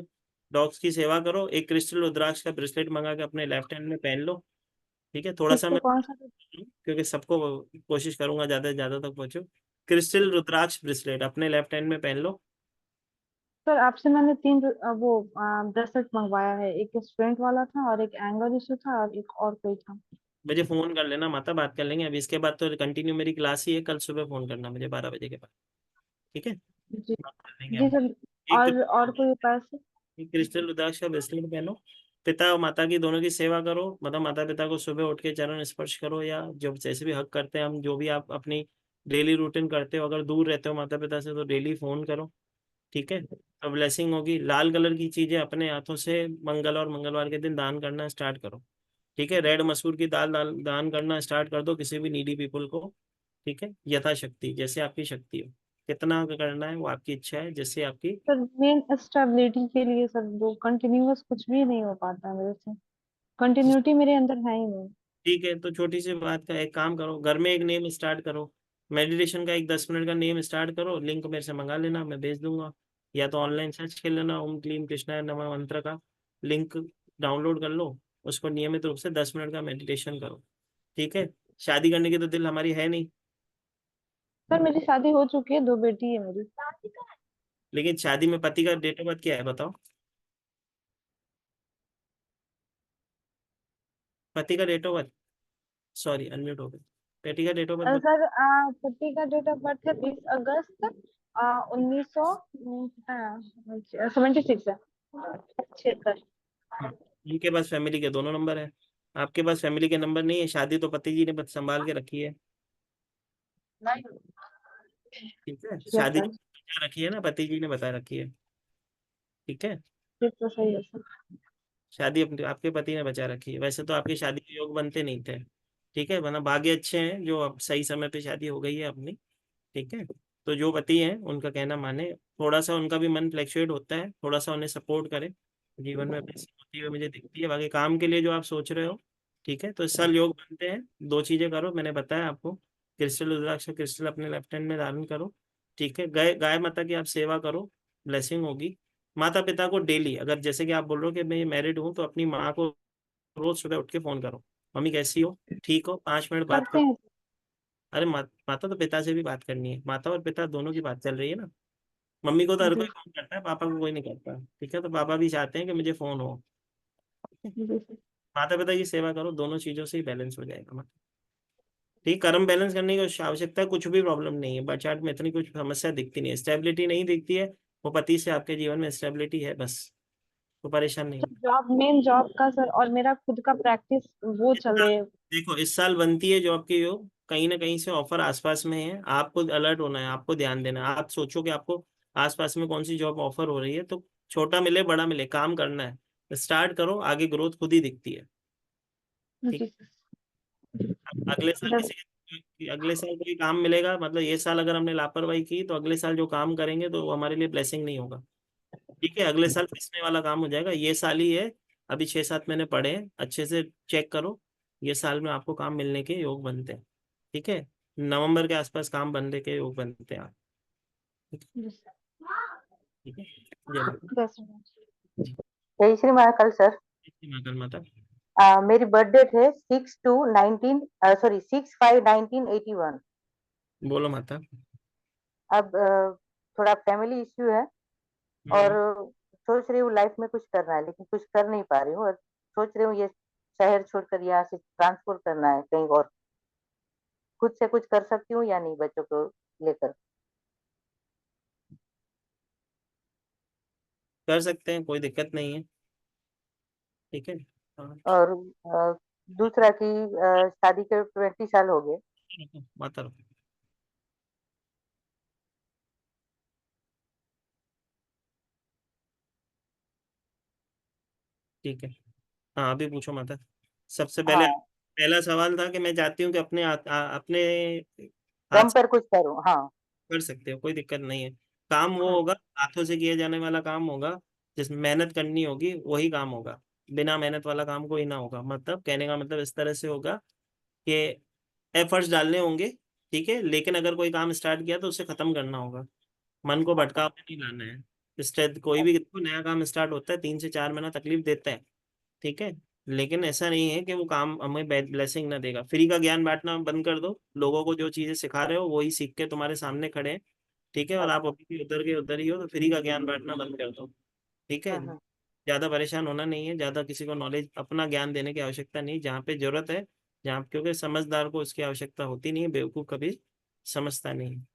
डॉग्स की सेवा करो, एक क्रिस्टल रुद्राक्ष का ब्रेसलेट मंगा के अपने लेफ्ट हैंड में पहन लो। ठीक है, थोड़ा सा किसको, मैं, कौन सा? क्योंकि सबको कोशिश करूंगा ज्यादा से ज्यादा तक पहुंचो। क्रिस्टल रुद्राक्ष ब्रेसलेट अपने लेफ्ट हैंड में पहन लो। सर आपसे मैंने 3 वो ब्रेसलेट मंगवाया है। एक स्ट्रेंथ वाला था, और एक एंगर इशू था, और एक और कोई था। मुझे फोन कर लेना माता, बात कर लेंगे। अभी इसके बाद तो कंटिन्यू मेरी क्लास ही है, कल सुबह फोन करना मुझे 12 बजे के बाद। ठीक है, जी। बात कर लेंगे जी हम। सर। एक तो और कोई उपाय से? क्रिस्टल रुद्राक्ष का ब्रेसलेट पहनो, पिता और माता की दोनों की सेवा करो, मतलब माता पिता को सुबह उठ के चरण स्पर्श करो, या जो जैसे भी हक करते हैं हम, जो भी आप अपनी डेली रूटीन करते हो। अगर दूर रहते हो माता पिता से तो डेली फोन करो। ठीक है, तो ब्लेसिंग होगी। लाल कलर की चीजें अपने हाथों से मंगल और मंगलवार के दिन दान करना स्टार्ट करो। ठीक है, रेड मसूर की दान करना स्टार्ट कर दो किसी भी नीडी पीपल को। ठीक है, यथाशक्ति, जैसे आपकी शक्ति हो, कितना करना है वो आपकी इच्छा है, जैसे आपकी। सर मेन स्टेबिलिटी के लिए सर, वो कंटिन्यूअस कुछ भी नहीं हो पाता है मेरे से। कंटिन्यूटी मेरे अंदर है ही नहीं। ठीक है, तो छोटी सी बात का एक काम करो, घर में एक नेम स्टार्ट करो, मेडिटेशन का एक 10 मिनट का नेम स्टार्ट करो, लिंक मेरे से मंगा लेना, मैं भेज दूंगा। या तो ऑनलाइन सर्च कर लेना, ओम क्लीम कृष्णाय नमः मंत्र का लिंक डाउनलोड कर लो, उसको नियमित रूप से 10 मिनट का मेडिटेशन करो। ठीक है, शादी करने की तो दिल हमारी है नहीं, सर मेरी शादी हो चुकी है, 2 बेटी है मेरी। लेकिन शादी में पति का डेट ऑफ बर्थ क्या है बताओ? पति का date of birth, sorry unmute हो गया, पति का डेट ऑफ बर्थ सर पति का डेट ऑफ बर्थ है 20 अगस्त 1976 है। 76। उनके पास फैमिली के दोनों नंबर है, आपके पास फैमिली के नंबर नहीं है। शादी तो पति जी ने संभाल के रखी है। ठीक है, यस शादी सर। जो बचा रखी है ना, पति जी ने बता रखी है। ठीक है, ये तो सही है सर। शादी अपने आपके पति ने बचा रखी है। वैसे तो आपकी शादी के योग बनते नहीं थे। ठीक है, वरना भाग्य अच्छे हैं जो अब सही समय पे शादी हो गई है अपनी। ठीक है, तो जो पति हैं उनका कहना माने, थोड़ा सा उनका भी मन फ्लैक्चुएट होता है, थोड़ा सा उन्हें सपोर्ट करें, जीवन में ब्लेसिंग होती हुई मुझे दिखती है। बाकी काम के लिए जो आप सोच रहे हो, ठीक है, तो इस साल योग बनते हैं। 2 चीजें करो, मैंने बताया आपको, क्रिस्टल रुद्राक्ष क्रिस्टल अपने लेफ्ट हैंड में धारण करो। ठीक है, गाय गाय माता की आप सेवा करो, ब्लेसिंग होगी। माता पिता को डेली, अगर जैसे कि आप बोल रहे हो कि मैं मैरिड हूँ, तो अपनी माँ को रोज सुबह उठ के फोन करो, मम्मी कैसी हो, ठीक हो, 5 मिनट बात करते करो। हैं। अरे माता तो पिता से भी बात करनी है, माता और पिता दोनों की बात चल रही है ना। मम्मी को तो हर कोई जी फोन करता है, पापा को कोई नहीं करता, ठीक है, तो पापा भी चाहते हैं कि मुझे फोन हो। जी माता पिता की सेवा करो, दोनों चीजों से ही बैलेंस हो जाएगा। मतलब ठीक, कर्म बैलेंस करने की आवश्यकता है, कुछ भी प्रॉब्लम नहीं है, बट चार्ट में इतनी कुछ समस्या दिखती नहीं है, स्टेबिलिटी नहीं दिखती है। वो पति से आपके जीवन में स्टेबिलिटी है बस, तो परेशान नहीं हो। जॉब, मेन जॉब का सर, और मेरा खुद का प्रैक्टिस वो इस साल चले। देखो, इस साल बनती है जॉब की योग, कहीं ना कहीं से ऑफर आसपास में है, आपको अलर्ट होना है, आपको ध्यान देना है। आप सोचो कि आपको आसपास में कौन सी जॉब ऑफर हो रही है, तो छोटा मिले बड़ा मिले काम करना है, स्टार्ट करो, आगे ग्रोथ खुद ही दिखती है। ठीक, जी अगले साल बस। अगले साल कोई काम मिलेगा, मतलब ये साल अगर हमने लापरवाही की तो अगले साल जो काम करेंगे तो वो हमारे लिए ब्लेसिंग नहीं होगा। ठीक है, अगले साल पिसने वाला काम हो जाएगा, ये साल ही है, अभी 6-7 महीने पड़े हैं, अच्छे से चेक करो, ये साल में आपको काम मिलने के योग बनते हैं। ठीक है, नवंबर के आसपास काम बनने के योग बनते हैं आप। ठीक है, जय माता। बस जी, जय श्री महाकाल सर। जय माता माता। मेरी बर्थ डेट है 6/5/1981। बोलो माता। अब थोड़ा फैमिली इश्यू है और हम्म। सोच रही हूँ लाइफ में कुछ करना है, लेकिन कुछ कर नहीं पा रही हूँ, और सोच रही हूँ ये शहर छोड़कर यहाँ से ट्रांसफर करना है कहीं और। खुद से कुछ कर सकती हूँ या नहीं बच्चों को लेकर? कर सकते हैं, कोई दिक्कत नहीं है। ठीक है, हाँ। और दूसरा कि शादी के 20 साल हो गए। माता रखो। ठीक है, हाँ अभी पूछो माता। सबसे पहले हाँ, पहला सवाल था कि मैं चाहती हूँ कि अपने हाथ दम से पर कुछ करूँ, हाँ। कर सकते हो, कोई दिक्कत नहीं है। काम वो हाँ, होगा, हाथों से किया जाने वाला काम होगा, जिसमें मेहनत करनी होगी वही काम होगा, बिना मेहनत वाला काम कोई ना होगा। मतलब कहने का मतलब इस तरह से होगा कि एफर्ट्स डालने होंगे, ठीक है, लेकिन अगर कोई काम स्टार्ट किया तो उसे खत्म करना होगा, मन को भटकाव में नहीं लाना है। स्ट्रेस, कोई भी देखो नया काम स्टार्ट होता है 3 से 4 महीना तकलीफ देता है, ठीक है, लेकिन ऐसा नहीं है कि वो काम हमें ब्लेसिंग ना देगा। फ्री का ज्ञान बांटना बंद कर दो, लोगों को जो चीजें सिखा रहे हो वही सीख के तुम्हारे सामने खड़े हैं, ठीक है, और आप अच्छा। अभी भी उधर के उधर ही हो, तो फ्री का ज्ञान बांटना बंद कर दो। ठीक है, हम्म। ज्यादा परेशान होना नहीं है, ज्यादा किसी को नॉलेज अपना ज्ञान देने की आवश्यकता नहीं, जहाँ पे जरूरत है, जहाँ, क्योंकि समझदार को उसकी आवश्यकता होती नहीं है, बेवकूफ कभी समझता नहीं है।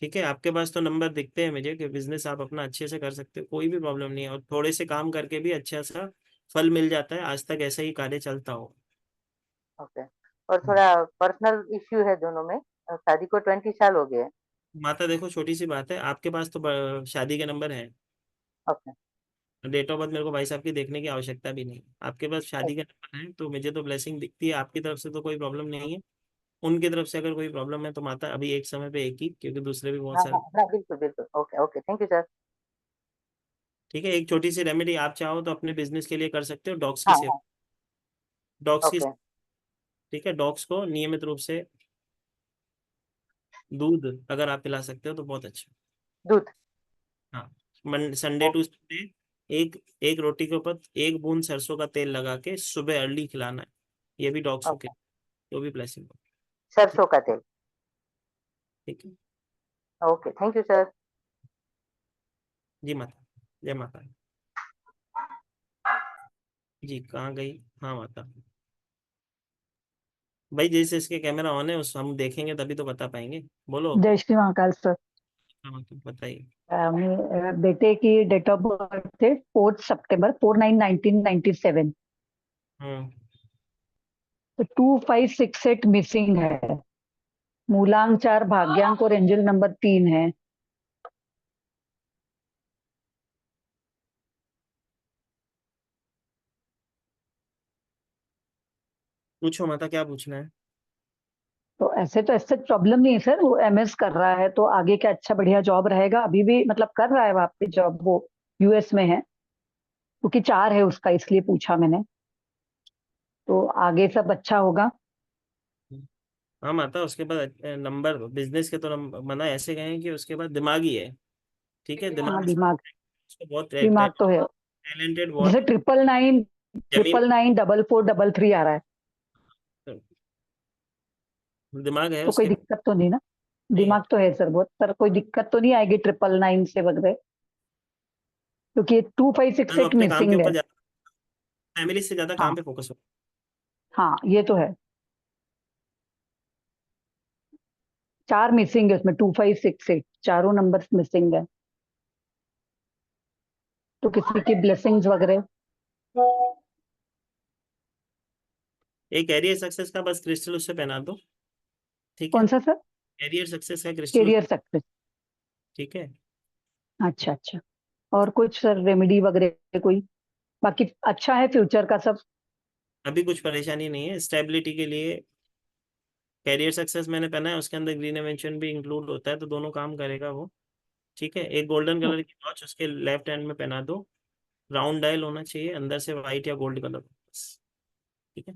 ठीक है, आपके पास तो नंबर दिखते हैं मुझे कि बिजनेस आप अपना अच्छे से कर सकते हो, कोई भी प्रॉब्लम नहीं है, और थोड़े से काम करके भी अच्छा सा फल मिल जाता है, आज तक ऐसा ही कार्य चलता हो। ओके। और थोड़ा पर्सनल इश्यू है दोनों में। शादी को 20 साल हो गए। माता देखो, छोटी सी बात है, आपके पास तो शादी के नंबर है, ओके। डेट ऑफ बर्थ मेरे को भाई साहब की देखने की आवश्यकता भी नहीं, आपके पास शादी के नंबर है, तो मुझे तो ब्लेसिंग दिखती है, आपकी तरफ से तो कोई प्रॉब्लम नहीं है। उनकी तरफ से अगर कोई प्रॉब्लम है तो माता अभी एक समय पे एक ही, क्योंकि दूसरे भी बहुत हाँ हाँ सारे। हाँ, बिल्कुल बिल्कुल। Okay okay, thank you sir. ठीक है, एक छोटी सी रेमेडी आप चाहो तो अपने बिजनेस के लिए कर सकते हो, डॉग्स की हाँ सेवा। हाँ। डॉग्स की, ओके। ठीक है, डॉग्स को नियमित रूप से दूध अगर आप पिला सकते हो तो बहुत अच्छा। दूध। हाँ, संडे टू संडे एक एक रोटी के ऊपर 1 बूंद सरसों का तेल लगा के सुबह अर्ली खिलाना है, ये भी डॉग्स को ओके। तो भी ब्लेसिंग हो। ठीक, सरसों का तेल। ठीक है। Okay, thank you sir. जी माता, जय माता। जी कहाँ गई, हाँ माता। भाई जैसे इसके कैमरा ऑन है, उस हम देखेंगे तभी तो बता पाएंगे, बोलो। जय श्री महाकाल सर। हाँ माता बताइए। बेटे की डेट ऑफ बर्थ है 4 सितंबर 4/9/1997। हम्म। तो 2568 मिसिंग है। मूलांक 4, भाग्यांक और एंजल नंबर 3 है। पूछो माता, क्या पूछना है। तो ऐसे प्रॉब्लम नहीं है सर, वो एमएस कर रहा है, तो आगे क्या अच्छा बढ़िया जॉब रहेगा, अभी भी मतलब कर रहा है वहां पे जॉब, वो यूएस में है, क्योंकि 4 है उसका, इसलिए पूछा मैंने। तो आगे सब अच्छा होगा। हाँ माता, उसके बाद नंबर बिजनेस के तो मना ऐसे गए हैं कि उसके बाद दिमागी है, ठीक है, हाँ दिमाग दिमाग। उसको बहुत दिमाग तो है, टैलेंटेड जैसे बहुत 999 जमीन 999 4433 आ रहा है, दिमाग है तो कोई उसके दिक्कत तो नहीं ना? नहीं है। दिमाग तो है सर बहुत, सर कोई दिक्कत तो नहीं आएगी 999 से वगैरह, क्योंकि वो 2568 अपने काम के मिसिंग है। ऊपर ज्यादा फैमिली से ज्यादा काम हाँ पे फोकस हो। हाँ, ये तो है। 4 मिसिंग है उसमें, 2568 चारों नंबर मिसिंग है, तो किसी की ब्लेसिंग्स वगैरह। एक कैरियर सक्सेस का बस क्रिस्टल उससे पहना दो, ठीक है। कौन सा सर? कैरियर सक्सेस का क्रिस्टल, कैरियर सक्सेस। ठीक है। अच्छा अच्छा, और कुछ सर रेमेडी वगैरह कोई? बाकी अच्छा है फ्यूचर का सब? अभी कुछ परेशानी नहीं है स्टेबिलिटी के लिए। कैरियर सक्सेस मैंने पहना है, उसके अंदर ग्रीन इन्वेंशन भी इंक्लूड होता है, तो दोनों काम करेगा वो, ठीक है। एक गोल्डन कलर की वॉच उसके लेफ्ट हैंड में पहना दो, राउंड डायल होना चाहिए, अंदर से वाइट या गोल्ड कलर बस, ठीक है।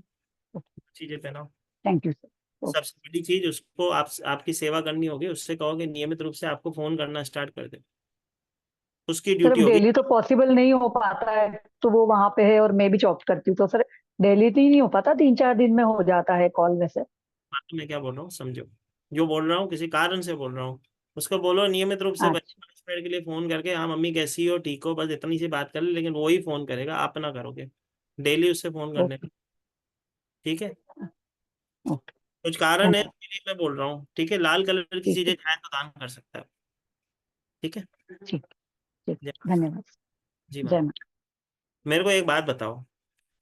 चीजें पहनाओ। Thank you sir. सबसे बड़ी चीज, उसको आपकी सेवा करनी होगी, उससे कहो कि नियमित रूप से आपको फोन करना स्टार्ट कर दे, उसकी सर ड्यूटी अब होगी। डेली तो पॉसिबल नहीं हो पाता है, तो वो वहां पे है और मैं भी जॉब करती हूँ, तो सर डेली तो ही नहीं हो पाता, 3-4 दिन में हो जाता है कॉल वैसे। मैं क्या बोल रहा हूँ समझो, जो बोल रहा हूँ किसी कारण से बोल रहा हूँ, उसको बोलो नियमित रूप से अच्छा 5 मिनट के लिए फोन करके, हाँ मम्मी कैसी हो, ठीक हो, बस इतनी सी बात कर ले, लेकिन वो ही फोन करेगा, आप ना करोगे। डेली उससे फोन करने ओके का, ठीक है। ओके, कुछ कारण है धन्यवाद। इसके लिए मैं बोल रहा हूँ, ठीक है। लाल कलर की ठीक चीजें है, चाहे तो दान कर सकता है, ठीक है। ठीक ठीक, जय धन्यवाद। जी जय मैम। माता। मेरे को एक बात बताओ,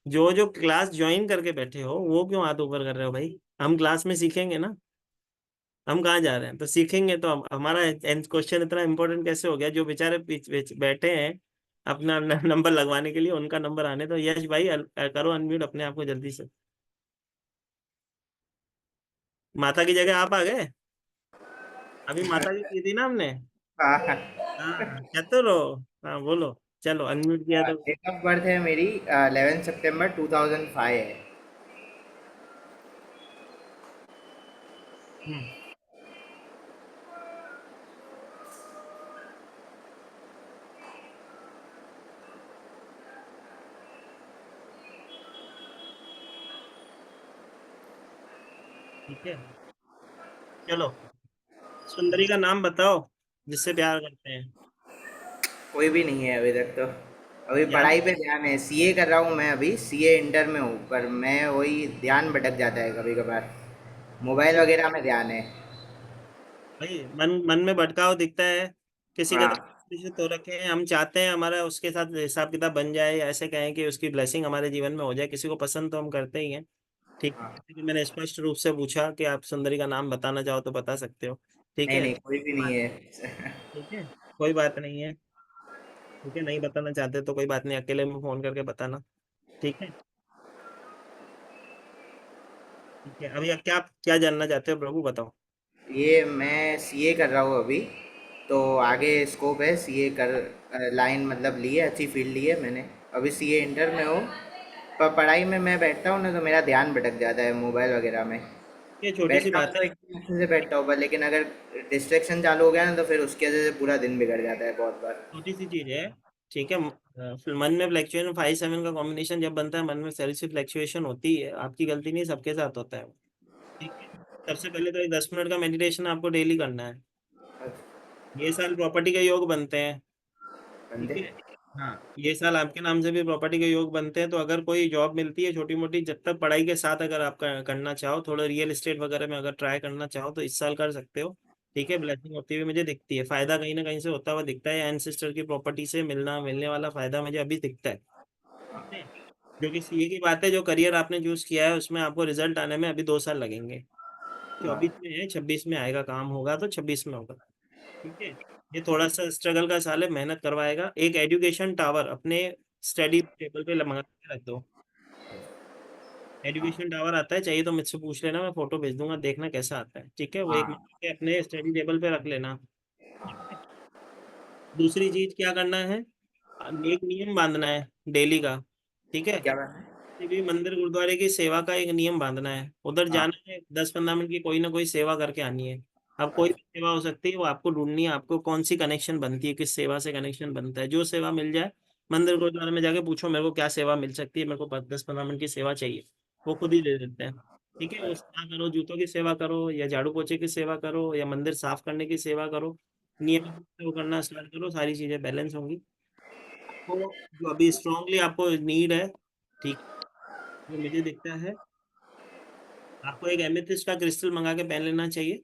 जो जो क्लास ज्वाइन करके बैठे हो वो क्यों हाथ ऊपर कर रहे हो भाई? हम क्लास में सीखेंगे ना, हम कहाँ जा रहे हैं, तो सीखेंगे तो हमारा क्वेश्चन इतना इंपॉर्टेंट कैसे हो गया? जो बेचारे बैठे हैं अपना नंबर लगवाने के लिए, उनका नंबर आने तो। यश भाई करो अनम्यूट अपने आप को जल्दी से। माता की जगह आप आ गए, अभी माता की की थी ना हमने। हाँ। हाँ चतुर हो। हाँ बोलो, चलो अनम्यूट किया तो। डेट ऑफ बर्थ है मेरी 11 सितंबर 2005 है। हम्म, ठीक है। चलो, सुंदरी का नाम बताओ जिससे प्यार करते हैं। कोई भी नहीं है अभी तक तो। अभी याद पढ़ाई पे ध्यान है, सीए कर रहा हूँ मैं, अभी सीए इंटर में हूँ, पर मैं वही ध्यान भटक जाता है कभी कभार, मोबाइल भाई, वगैरह में ध्यान है। भाई मन मन में भटकाव दिखता है, किसी का हाँ तो रखे हैं, हम चाहते हैं हमारा उसके साथ हिसाब किताब बन जाए, या ऐसे कहें कि उसकी ब्लेसिंग हमारे जीवन में हो जाए, किसी को पसंद तो हम करते ही हैं, ठीक है। हाँ। जैसे कि मैंने स्पष्ट रूप से पूछा कि आप सुंदरी का नाम बताना चाहो तो बता सकते हो, ठीक नहीं है। नहीं, कोई भी नहीं बात, है। ठीक है, कोई बात नहीं है, ठीक है। नहीं बताना चाहते तो कोई बात नहीं, अकेले में फोन करके बताना, ठीक है। ठीक है, अभी क्या क्या जानना चाहते हो प्रभु, बताओ। ये मैं सीए कर रहा हूँ अभी, तो आगे स्कोप है सीए कर, लाइन मतलब ली है, अच्छी फील्ड ली है मैंने। अभी सीए इंटर में हूँ, पर पढ़ाई में मैं बैठता हूँ ना तो मेरा ध्यान भटक जाता है मोबाइल वगैरह में। ये छोटी सी बैठता हूँ बात तो है, एकदम अच्छे से बैठता हूँ, पर लेकिन अगर डिस्ट्रैक्शन चालू हो गया ना तो फिर उसकी वजह से पूरा दिन बिगड़ जाता है बहुत बार। छोटी सी चीज है, ठीक है। फिर मन में फ्लैक्चुएशन 5-7 का कॉम्बिनेशन जब बनता है, मन में सेल्फ से फ्लैक्चुएशन होती है, आपकी गलती नहीं, सबके साथ होता है वो, ठीक है। सबसे पहले तो एक 10 मिनट का मेडिटेशन आपको डेली करना है। ये साल प्रॉपर्टी के योग बनते हैं, ठीक बंदे। है। हाँ, ये साल आपके नाम से भी प्रॉपर्टी के योग बनते हैं, तो अगर कोई जॉब मिलती है छोटी मोटी, जब तक पढ़ाई के साथ अगर आप करना चाहो, थोड़ा रियल एस्टेट वगैरह में अगर ट्राई करना चाहो तो इस साल कर सकते हो, ठीक है। ब्लेसिंग होती हुई मुझे दिखती है, फायदा कहीं ना कहीं से होता हुआ दिखता है, एंसेस्टर की प्रॉपर्टी से मिलने वाला फायदा मुझे अभी दिखता है, ठीक है। जो कि सीए की बात है, जो करियर आपने चूज किया है उसमें आपको रिजल्ट आने में अभी 2 साल लगेंगे। 24 में है, 26 में आएगा, काम होगा तो 26 में होगा, ठीक है। ये थोड़ा सा स्ट्रगल का साल है, मेहनत करवाएगा। एक एजुकेशन टावर अपने स्टडी टेबल पे लगा के रख दो, एजुकेशन टावर आता है, चाहिए तो मुझसे पूछ लेना, मैं फोटो भेज दूंगा, देखना कैसा आता है, ठीक है। वो एक हाँ। मिनट के अपने स्टडी टेबल पे रख लेना, ठीक है। दूसरी चीज क्या करना है, एक नियम बांधना है डेली का, ठीक है। क्या करना है? किसी भी मंदिर गुरुद्वारे की सेवा का एक नियम बांधना है, उधर हाँ जाना है, 10-15 मिनट की कोई ना कोई सेवा करके आनी है। अब कोई भी सेवा हो सकती है, वो आपको ढूंढनी है, आपको कौन सी कनेक्शन बनती है, किस सेवा से कनेक्शन बनता है। जो सेवा मिल जाए, मंदिर गुरुद्वारे में जाके पूछो मेरे को क्या सेवा मिल सकती है, मेरे को 10-15 मिनट की सेवा चाहिए, वो खुद ही दे देते हैं। ठीक है, वो सेवा करो, जूतों की सेवा करो, या झाड़ू पोछे की सेवा करो, या मंदिर साफ करने की सेवा करो, नियमित रूप से वो करना स्टार्ट करो, सारी चीजें बैलेंस होंगी। आपको जो अभी स्ट्रांगली आपको नीड है, ठीक, जो मुझे दिखता है, आपको एक एमेथिस्ट का क्रिस्टल मंगा के पहन लेना चाहिए।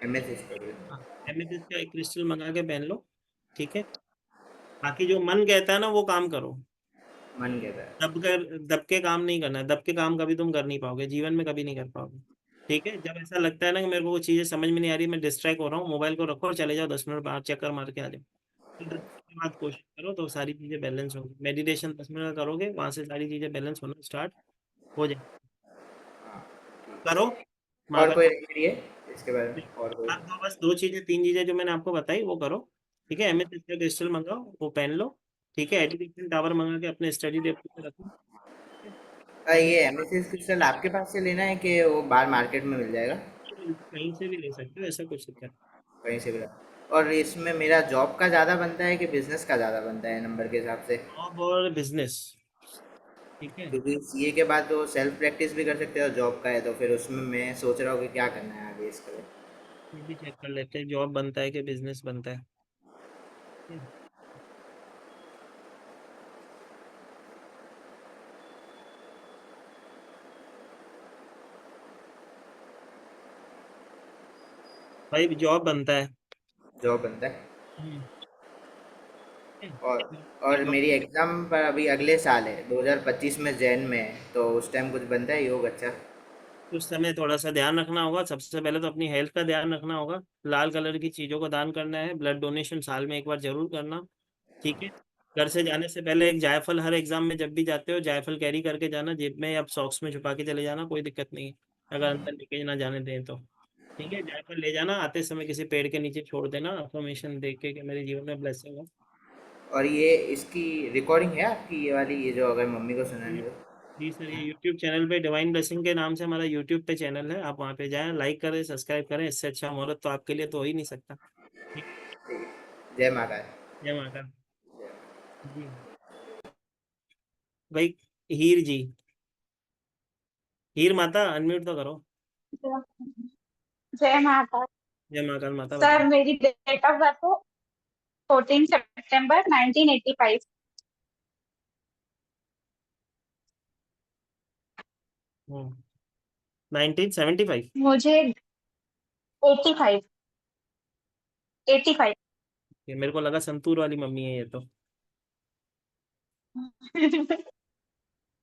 एमएसएस कर हाँ, एमेथिस्ट का एक क्रिस्टल मंगा के पहन लो। ठीक है, बाकी जो मन कहता है ना वो काम करो। मन कहता है। दब के काम नहीं करना है, दब के काम कभी तुम कर नहीं पाओगे, जीवन में कभी नहीं कर पाओगे। ठीक है, जब ऐसा लगता है ना कि मेरे को वो चीजें समझ में नहीं आ रही, मैं डिस्ट्रैक्ट हो रहा हूँ, मोबाइल को रखो और चले जाओ, 10 मिनट बाहर चक्कर मार के आ जाओ। फिर 10 मिनट के बाद कोशिश करो तो सारी चीजें बैलेंस होंगी। मेडिटेशन 10 मिनट का करोगे, वहां से सारी चीजें बैलेंस होना स्टार्ट हो जाए। करो माँ और का। कोई रेमेडी है इसके बारे में, और कोई? आप दो, बस 2 चीजें 3 चीजें जो मैंने आपको बताई वो करो। ठीक है, एमेथिस्ट का क्रिस्टल मंगाओ, वो पहन लो। ठीक है, एजुकेशन टावर मंगा के अपने स्टडी टेबल पे रखो। ये एमएसएस क्रिस्टल आपके पास से लेना है कि वो बाहर मार्केट में मिल जाएगा? कहीं से भी ले सकते हो, ऐसा कुछ दिक्कत कहीं से भी ला। और इसमें मेरा जॉब का ज़्यादा बनता है कि बिजनेस का ज़्यादा बनता है नंबर के हिसाब से? जॉब और बिजनेस। ठीक है, क्योंकि सीए के बाद तो सेल्फ प्रैक्टिस भी कर सकते हो, जॉब का है तो फिर उसमें मैं सोच रहा हूँ कि क्या करना है आगे इसके लिए। ये भी चेक कर लेते हैं जॉब बनता है कि बिजनेस बनता है। ठीक है? भाई जॉब बनता है। जॉब बनता है। हम्म, ठीक और है? और मेरी एग्ज़ाम पर अभी अगले साल है, 2025 में जैन में है, तो उस टाइम कुछ बनता है योग अच्छा? उस समय थोड़ा सा ध्यान रखना होगा। सबसे पहले तो अपनी हेल्थ का ध्यान रखना होगा। लाल कलर की चीजों को दान करना है, ब्लड डोनेशन साल में एक बार जरूर करना। ठीक है, घर से जाने से पहले एक जायफल, हर एग्जाम में जब भी जाते हो जायफल कैरी करके जाना, जेब में या सॉक्स में छुपा के चले जाना, कोई दिक्कत नहीं है, अगर अंदर लीकेज ना जाने दें तो। ठीक है, जायफल ले जाना, आते समय किसी पेड़ के नीचे छोड़ देना, अफर्मेशन देख के कि मेरे जीवन में ब्लेसिंग हो। और ये इसकी रिकॉर्डिंग है आपकी, ये वाली, ये जो अगर मम्मी को सुनानी हो? जी सर, ये यूट्यूब चैनल पे डिवाइन ब्लेसिंग के नाम से हमारा यूट्यूब पे चैनल है, आप वहाँ पे जाएं, लाइक करें, सब्सक्राइब करें, इससे अच्छा मुहूर्त तो आपके लिए तो हो ही नहीं सकता। ठीक, ठीक है, जय माता दी। जय माता जी। भाई, हीर जी, हीर माता अनम्यूट तो करो। जय माता। जय माता माता, सर बताओ। मेरी डेट ऑफ बर्थ है 14 सितंबर 1985। 1975। मुझे 85 85। ये मेरे को लगा संतूर वाली मम्मी है ये तो।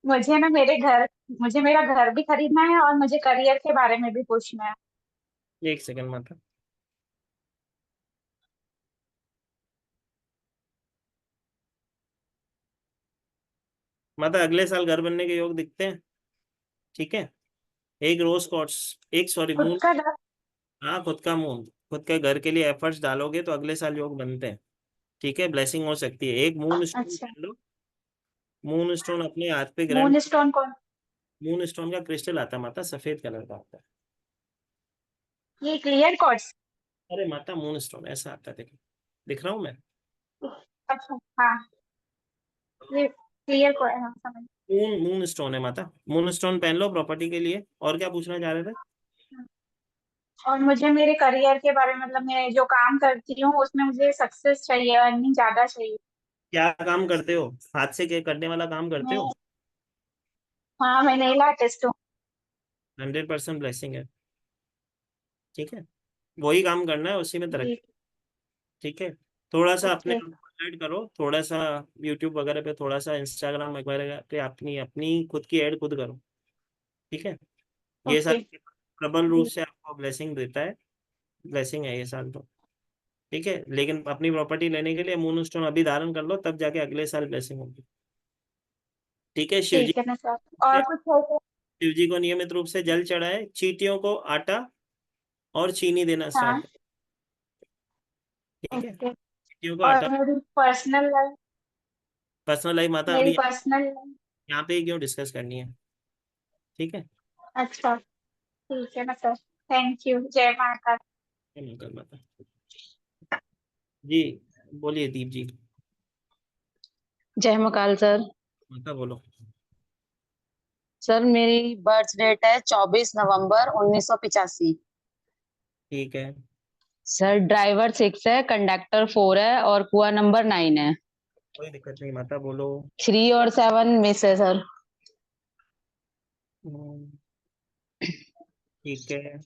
मुझे ना मेरे घर मुझे मेरा घर भी खरीदना है और मुझे करियर के बारे में भी पूछना है। एक सेकंड माता। माता अगले साल घर बनने के योग दिखते हैं। ठीक है, एक रोज कॉर्ड्स, एक सॉरी खुद मून। का घर। हाँ, खुद का मून, खुद के घर के लिए एफर्ट्स डालोगे तो अगले साल योग बनते हैं। ठीक है, ब्लेसिंग हो सकती है। एक मून स्टोन अच्छा, पहन लो, मून स्टोन अपने हाथ पे ग्रैंड। मून स्टोन कौन? मून स्टोन का क्रिस्टल आता है माता, सफेद कलर का आता है। ये क्लियर कॉर्ड्स। अरे माता, मून स्टोन ऐसा आता है, देखो दिख रहा हूँ मैं। अच्छा हाँ, ये क्लियर कॉर्ड, हाँ समझ। मून मून स्टोन है माता, मून स्टोन पहन लो प्रॉपर्टी के लिए। और क्या पूछना चाह रहे थे? और मुझे मेरे करियर के बारे में, मतलब मैं जो काम करती हूँ उसमें मुझे सक्सेस चाहिए, अर्निंग ज्यादा चाहिए। क्या काम करते हो? हाथ से के करने वाला काम करते मैं हो? हाँ, मैं नेल आर्टिस्ट हूँ। 100% ब्लेसिंग है। ठीक है, वही काम करना है, उसी में जी। तरक्की। ठीक है, थोड़ा सा अपने ओके। आप को ऐड करो, थोड़ा सा यूट्यूब वगैरह पे, थोड़ा सा इंस्टाग्राम वगैरह पे अपनी अपनी खुद की ऐड खुद करो। ठीक है, ये ओके। साल प्रबल रूप जी। से आपको ब्लेसिंग देता है, ब्लेसिंग है ये साल तो। ठीक है, लेकिन अपनी प्रॉपर्टी लेने के लिए मून स्टोन अभी धारण कर लो, तब जाके अगले साल ब्लेसिंग होगी। ठीक है, शिव जी, ठीक है ना सर, और कुछ है तो? शिव जी को नियमित रूप से जल चढ़ाए, चींटियों को आटा और चीनी देना स्टार्ट हाँ। करें। ठीक है, ओके। चींटियों को और आटा। मेरी पर्सनल लाइफ। पर्सनल लाइफ माता मेरी अभी पर्सनल लाइफ। यहाँ पे ही क्यों डिस्कस करनी है? ठीक है, अच्छा, ठीक है ना सर। Thank you. जय माता। मंगल माता जी। बोलिए दीप जी। जय महाकाल सर। माता बोलो। सर मेरी बर्थ डेट है 24 नवंबर 1985। ठीक है, सर ड्राइवर 6 है, कंडक्टर 4 है और कुआ नंबर 9 है। कोई दिक्कत नहीं माता, बोलो। 3 और 7 मिस है सर। हम्म, ठीक है।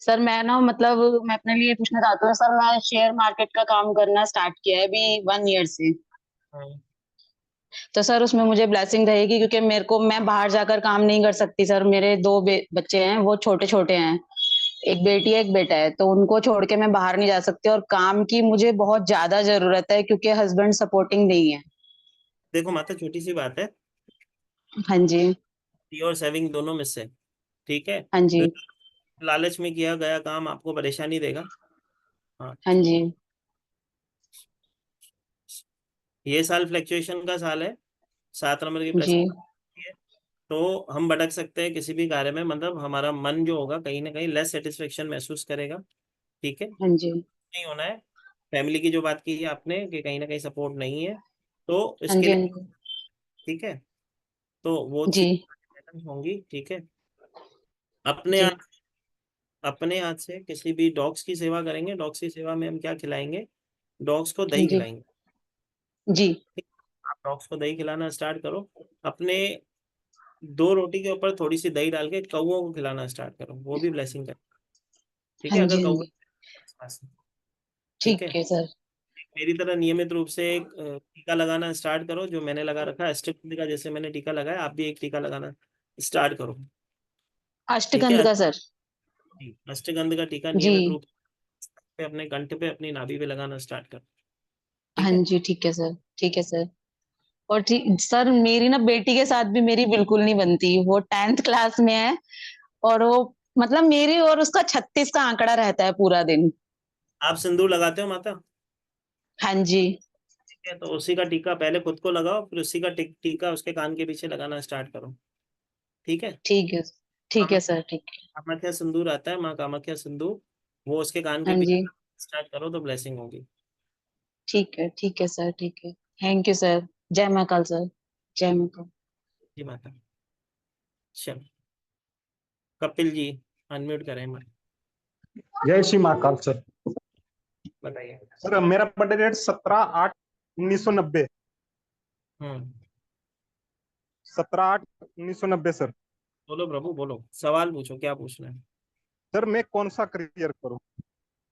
सर मैं ना मतलब मैं अपने लिए पूछना चाहती हूँ सर, मैं शेयर मार्केट का काम करना स्टार्ट किया है अभी 1 ईयर से। हाँ, तो सर उसमें मुझे ब्लेसिंग रहेगी क्योंकि मेरे को मैं बाहर जाकर काम नहीं कर सकती सर। मेरे 2 बच्चे हैं, वो छोटे छोटे हैं, एक बेटी है एक बेटा है, तो उनको छोड़ के मैं बाहर नहीं जा सकती और काम की मुझे बहुत ज्यादा जरूरत है क्योंकि हस्बैंड सपोर्टिंग नहीं है। देखो माता, छोटी सी बात है, हाँ जी। टी और सेविंग दोनों में से, ठीक है। हाँ जी। लालच में किया गया काम आपको परेशानी देगा। हाँ, हाँ जी। ये साल फ्लक्चुएशन का साल है, 7 नंबर की जी। प्लेसमेंट है, तो हम भटक सकते हैं किसी भी कार्य में, मतलब हमारा मन जो होगा कहीं ना कहीं लेस सेटिस्फेक्शन महसूस करेगा, ठीक है। हाँ जी। नहीं होना है। फैमिली की जो बात की है आपने कि कहीं ना कहीं सपोर्ट नहीं है, तो हाँ इसके जी। लिए, हाँ जी। ठीक है, तो वो जी। चीज होंगी, ठीक है। अपने जी। हाथ, अपने हाथ से किसी भी डॉग्स की सेवा करेंगे। डॉग्स की सेवा में हम क्या खिलाएंगे? डॉग्स को हाँ दही जी। खिलाएंगे। जी। ठीक? आप डॉग्स को दही खिलाना स्टार्ट करो। अपने 2 रोटी के ऊपर थोड़ी सी दही डाल के कौओं को खिलाना स्टार्ट करो, वो भी ब्लेसिंग कर, ठीक हाँ है, जी। अगर हाँ कौआ जी। आसपास है, ठीक ठीक है। है सर। मेरी तरह नियमित रूप से एक टीका लगाना स्टार्ट करो, जो मैंने लगा रखा है अष्टगंध का, जैसे मैंने टीका लगाया, आप भी एक टीका लगाना स्टार्ट करो, ठीक अष्टगंध है। का सर। अष्टगंध का टीका जी। नियमित रूप पे अपने कंठ पे, अपनी नाभि पे लगाना स्टार्ट करो, ठीक हाँ है। जी। ठीक है सर। ठीक है सर। और ठीक सर, मेरी ना बेटी के साथ भी मेरी बिल्कुल नहीं बनती। वो 10th क्लास में है और वो मतलब मेरी और उसका 36 का आंकड़ा रहता है पूरा दिन। आप सिंदूर लगाते हो माता? हाँ जी। ठीक है, तो उसी का टीका पहले खुद को लगाओ, फिर उसी का टीका उसके कान के पीछे लगाना स्टार्ट करो, ठीक है। ठीक है। ठीक है कामाख्या, सर। ठीक है। कामाख्या सिंदूर आता है, माँ कामाख्या सिंदूर, वो उसके कान के हाँ पीछे जी। स्टार्ट करो तो ब्लेसिंग होगी। ठीक है। ठीक है सर। ठीक है। Thank you sir. जय महाकाल सर। जय महाकाल। जी माता। चलो, कपिल जी अनम्यूट करें मैं, जय श्री महाकाल सर। बताइए। सर मेरा बर्थडे डेट 17/8/1990। हम्म 17/8/1990 सर। बोलो प्रभु बोलो, सवाल पूछो, क्या पूछना है? सर मैं कौन सा करियर करूं,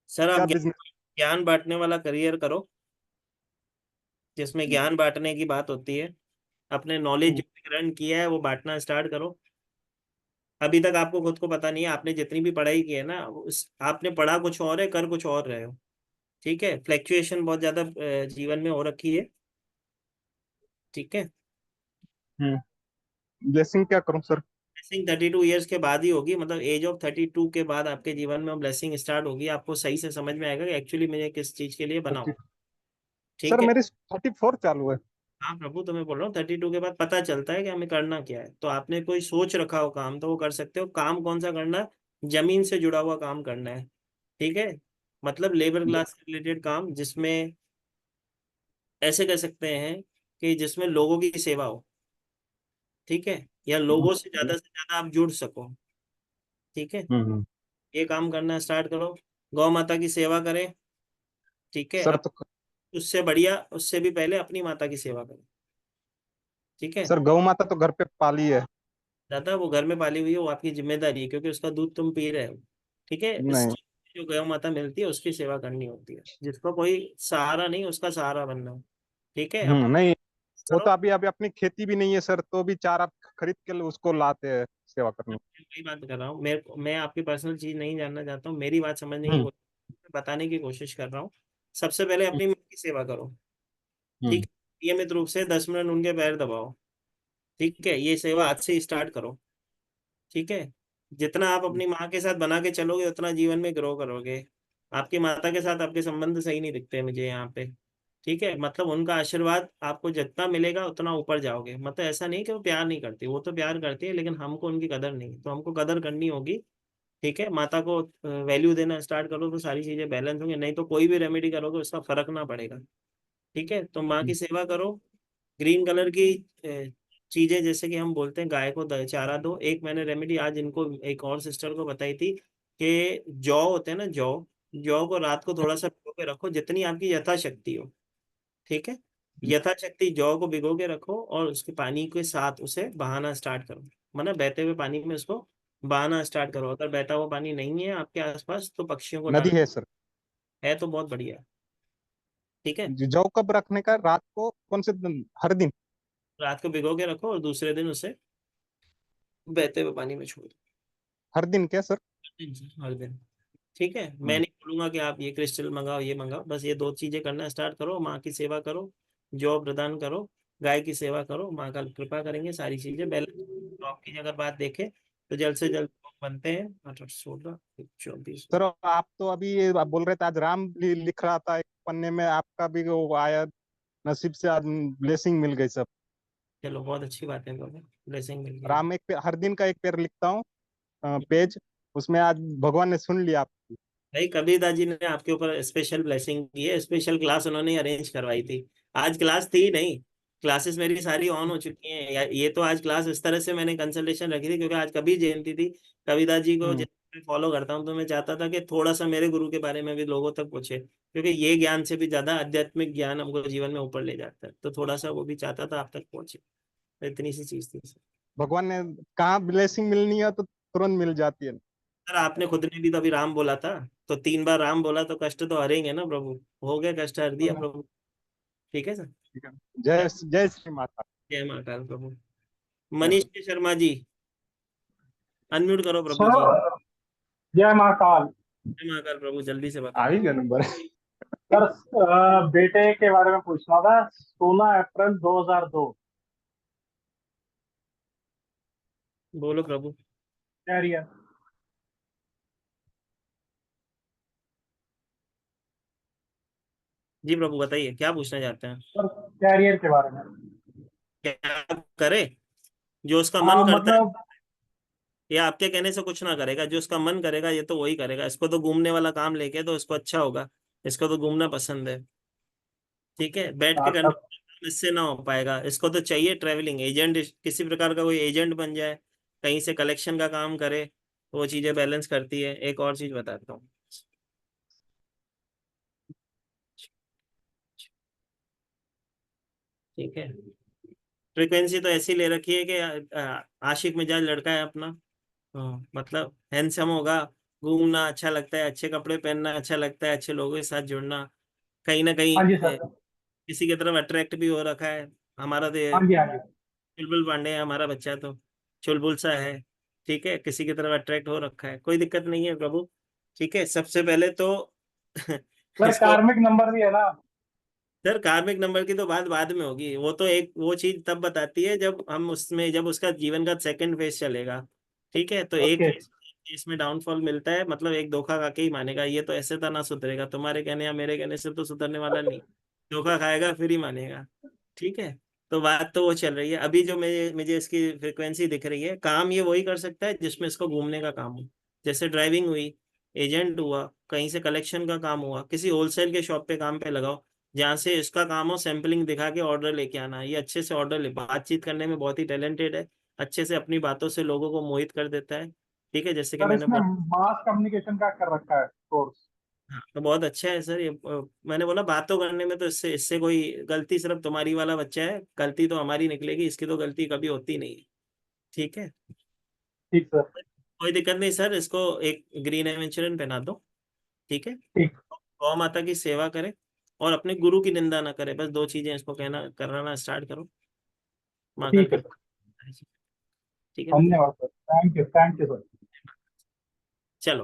सर आप क्या ज्ञान बिजनेस? ज्ञान बांटने वाला करियर करो, जिसमें ज्ञान बांटने की बात होती है। अपने नॉलेज जो ग्रहण किया है वो बांटना स्टार्ट करो। अभी तक आपको खुद को पता नहीं है, आपने जितनी भी पढ़ाई की है ना, उस आपने पढ़ा कुछ और है, कर कुछ और रहे हो, ठीक है। फ्लैक्चुएशन बहुत ज्यादा जीवन में हो रखी है, ठीक है। ब्लेसिंग क्या करूं सर? ब्लेसिंग 32 ईयर्स के बाद ही होगी, मतलब एज ऑफ 32 के बाद आपके जीवन में ब्लेसिंग स्टार्ट होगी। आपको सही से समझ में आएगा कि एक्चुअली मुझे किस चीज के लिए बनाओ, सर ठीक है। मेरी 34 चालू है। हाँ प्रभु, तो मैं बोल रहा हूँ 32 के बाद पता चलता है कि हमें करना क्या है। तो आपने कोई सोच रखा हो काम, तो वो कर सकते हो। काम कौन सा करना है? जमीन से जुड़ा हुआ काम करना है, ठीक है। मतलब लेबर क्लास से रिलेटेड काम, जिसमें ऐसे कह सकते हैं कि जिसमें लोगों की सेवा हो, ठीक है, या लोगों से ज्यादा आप जुड़ सको, ठीक है। हम्म ये काम करना स्टार्ट करो। गौ माता की सेवा करें, ठीक है। सर अब तो उससे बढ़िया, उससे भी पहले अपनी माता की सेवा करें, ठीक है। सर गौ माता तो घर पे पाली है। दादा वो घर में पाली हुई है, वो आपकी जिम्मेदारी है, क्योंकि उसका दूध तुम पी रहे हो, ठीक है। इस नहीं। जो गौ माता मिलती है उसकी सेवा करनी होती है। जिसको कोई सहारा नहीं, उसका सहारा बनना है, ठीक है। अब नहीं, वो करो। तो अभी अभी अपनी खेती भी नहीं है सर, तो भी चारा खरीद के उसको लाते हैं सेवा करने। मैं वही बात कर रहा हूँ, मैं आपकी पर्सनल चीज नहीं जानना चाहता हूँ, मेरी बात समझने की हम्म बताने की कोशिश कर रहा हूँ। सबसे पहले अपनी माँ की सेवा करो, ठीक हम्म है। नियमित रूप से 10 मिनट उनके पैर दबाओ, ठीक है। ये सेवा आज से स्टार्ट करो, ठीक है। जितना आप अपनी माँ के साथ बना के चलोगे, उतना जीवन में ग्रो करोगे। आपकी माता के साथ आपके संबंध सही नहीं दिखते मुझे यहाँ पे, ठीक है। मतलब उनका आशीर्वाद आपको जितना मिलेगा उतना ऊपर जाओगे। मतलब ऐसा नहीं कि वो प्यार नहीं करती, वो तो प्यार करती है, लेकिन हमको उनकी कदर नहीं, तो हमको कदर करनी होगी, ठीक है, माता को वैल्यू देना स्टार्ट करो तो सारी चीजें बैलेंस होंगी, नहीं तो कोई भी रेमेडी करोगे उसका फर्क ना पड़ेगा। ठीक है, तो माँ की सेवा करो। ग्रीन कलर की चीजें, जैसे कि हम बोलते हैं गाय को चारा दो। एक मैंने रेमेडी आज इनको एक और सिस्टर को बताई थी कि जौ होते हैं ना, जौ, जौ को रात को थोड़ा सा भिगो के रखो, जितनी आपकी यथाशक्ति हो। ठीक है, यथाशक्ति जौ को भिगो के रखो और उसके पानी के साथ उसे बहाना स्टार्ट करो, मतलब बहते हुए पानी में उसको बहाना स्टार्ट करो। अगर बहता हुआ पानी नहीं है आपके आसपास तो पक्षियों को नदी डाल, है सर। है तो बहुत बढ़िया है। ठीक है, जौ कब रखने का, रात को कौन से दिन, हर दिन? रात को भिगो के रखो और दूसरे दिन उसे बहते हुए पानी में छोड़ दो। हर दिन क्या सर? हर दिन। ठीक है, मैं नहीं बोलूंगा कि आप ये क्रिस्टल मंगाओ ये मंगाओ, बस ये दो चीजें करना स्टार्ट करो। माँ की सेवा करो, जॉब प्रदान करो, गाय की सेवा करो, माँ का कृपा करेंगे, सारी चीजें बैलेंस। जॉब की अगर बात देखें तो जल्द से जल्द job बनते हैं। 18, 16, 24। सर आप तो अभी ये आप बोल रहे थे आज राम लिख रहा था एक पन्ने में, आपका भी वो आया, नसीब से आज ब्लेसिंग मिल गई सब। चलो बहुत अच्छी बात है, ब्लेसिंग मिल गई। राम हर दिन का एक पेड़ लिखता हूँ पेज, उसमें आज भगवान ने सुन लिया आपकी। भाई कबीरदास जी ने आपके ऊपर स्पेशल ब्लेसिंग की है, स्पेशल क्लास उन्होंने अरेंज करवाई थी। आज क्लास थी नहीं, क्लासेस मेरी सारी ऑन हो चुकी हैं। ये तो आज क्लास इस तरह से मैंने कंसल्टेशन रखी थी क्योंकि आज कबीर जयंती थी। कबीरदास जी को जैसे मैं फॉलो करता हूँ तो मैं चाहता था कि थोड़ा सा मेरे गुरु के बारे में भी लोगों तक पहुंचे, क्योंकि ये ज्ञान से भी ज्यादा आध्यात्मिक ज्ञान हमको जीवन में ऊपर ले जाता है, तो थोड़ा सा वो भी चाहता था आप तक पहुंचे। तो इतनी सी चीज थी। भगवान ने कहा ब्लेसिंग मिलनी है तो तुरंत मिल जाती है। सर आपने खुद ने भी तो अभी राम बोला था, तो 3 बार राम बोला तो कष्ट तो हरेंगे ना प्रभु। हो गया, कष्ट हर दिया प्रभु। ठीक है सर। ठीक है, जय जय श्री माता। जय महाकाल प्रभु। मनीष के शर्मा जी अनम्यूट करो प्रभु जी। सर जय महाकाल। जय महाकाल प्रभु, जल्दी से बताओ। आ ही गया नंबर। सर बेटे के बारे में पूछना था। 16 अप्रैल 2002। बोलो प्रभु। कैरियर। जी प्रभु बताइए क्या पूछना चाहते हैं। सर कैरियर के बारे में। क्या करे, जो उसका हाँ मन करता है, मतलब या आपके कहने से कुछ ना करेगा, जो उसका मन करेगा ये तो वही करेगा। इसको तो घूमने वाला काम लेके तो इसको अच्छा होगा, इसको तो घूमना पसंद है। ठीक है, बैठ के करने मतलब वाला काम इससे ना हो पाएगा। इसको तो चाहिए ट्रैवलिंग एजेंट, किसी प्रकार का कोई एजेंट बन जाए, कहीं से कलेक्शन का काम करे, तो वो चीजें बैलेंस करती है। एक और चीज बताता हूँ। ठीक है, फ्रीक्वेंसी तो ऐसी ले रखी है कि आशिक मिजाज लड़का है अपना। हाँ, मतलब हैंडसम होगा, घूमना अच्छा लगता है, अच्छे कपड़े पहनना अच्छा लगता है, अच्छे लोगों के साथ जुड़ना, कहीं ना कहीं हाँ जी सर। किसी की तरफ अट्रैक्ट भी हो रखा है। हमारा तो ये हाँ जी हाँ जी। चुलबुल पांडे है हमारा बच्चा, तो चुलबुल सा है। ठीक है, किसी की तरफ अट्रैक्ट हो रखा है, कोई दिक्कत नहीं है प्रभु। ठीक है, सबसे पहले तो सर इसको, कार्मिक नंबर भी है ना। सर कार्मिक नंबर की तो बात बाद में होगी, वो तो एक वो चीज तब बताती है जब हम उसमें, जब उसका जीवन का सेकंड फेज चलेगा। ठीक है, तो एक ओके। इसमें डाउनफॉल मिलता है, मतलब एक धोखा खा के ही मानेगा, ये तो ऐसे तो ना सुधरेगा, तुम्हारे कहने या मेरे कहने से तो सुधरने वाला नहीं। धोखा खाएगा फिर ही मानेगा। ठीक है, तो बात तो वो चल रही है अभी। जो मुझे मुझे इसकी फ्रिक्वेंसी दिख रही है, काम ये वही कर सकता है जिसमें इसको घूमने का काम हो। जैसे ड्राइविंग हुई, एजेंट हुआ, कहीं से कलेक्शन का काम हुआ, किसी होलसेल के शॉप पे काम पे लगाओ, जहाँ से इसका काम हो सैंपलिंग दिखा के ऑर्डर लेके आना। ये अच्छे से ऑर्डर ले, बातचीत करने में बहुत ही टैलेंटेड है, अच्छे से अपनी बातों से लोगों को मोहित कर देता है। ठीक है, जैसे कि सर मैंने इसमें बोला। मास कम्युनिकेशन का कर रखा है कोर्स। हाँ, तो बहुत अच्छा है सर ये। मैंने बोला बातों करने में तो इससे इससे कोई गलती सिर्फ तुम्हारी वाला बच्चा है, गलती तो हमारी निकलेगी, इसकी तो गलती कभी होती नहीं है। ठीक है, ठीक सर। कोई दिक्कत नहीं सर, इसको एक ग्रीन एवेंचुरियन पहना दो। ठीक है, ठीक। गौ माता की सेवा करे और अपने गुरु की निंदा ना करे, बस दो चीजें इसको कहना कराना स्टार्ट करो। माँ का ठीक है सर। कृपा। ठीक है बेटा। धन्यवाद सर। Thank you sir. चलो,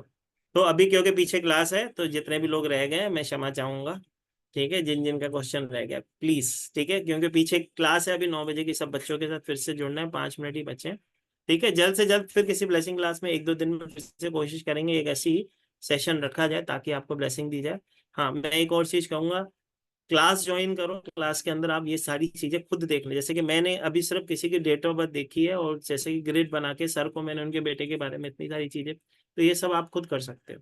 तो अभी क्योंकि पीछे क्लास है तो जितने भी लोग रह गए मैं क्षमा चाहूंगा। ठीक है, जिन जिन का क्वेश्चन रह गया प्लीज। ठीक है, क्योंकि पीछे क्लास है अभी 9 बजे की, सब बच्चों के साथ फिर से जुड़ना है, 5 मिनट ही बचे हैं। ठीक है, जल्द से जल्द फिर किसी ब्लेसिंग क्लास में 1-2 दिन में फिर से कोशिश करेंगे एक ऐसी ही सेशन रखा जाए ताकि आपको ब्लेसिंग दी जाए। हाँ, मैं एक और चीज कहूंगा, क्लास ज्वाइन करो, क्लास के अंदर आप ये सारी चीजें खुद देख लें। जैसे कि मैंने अभी सिर्फ किसी की डेट ऑफ बर्थ देखी है और जैसे कि ग्रिड बना के सर को मैंने उनके बेटे के बारे में इतनी सारी चीजें तो ये सब आप खुद कर सकते हो।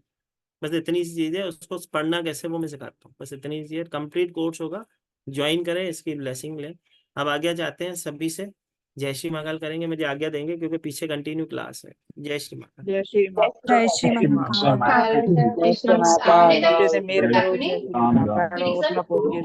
बस इतनी सी चीज़ है, उसको पढ़ना कैसे वो मैं सिखाता हूँ, बस इतनी सी चीज़। कंप्लीट कोर्स होगा, ज्वाइन करें, इसकी ब्लेसिंग लें। अब आज्ञा चाहते हैं सभी से, जय श्री महाकाल करेंगे, मुझे आज्ञा देंगे क्योंकि पीछे कंटिन्यू क्लास है। जय श्री महाकाल। जय श्री जय श्री महाकाल। जय श्री महाकाल। जैसे मेरे करो जय श्री महाकाल, उतना पूजिए।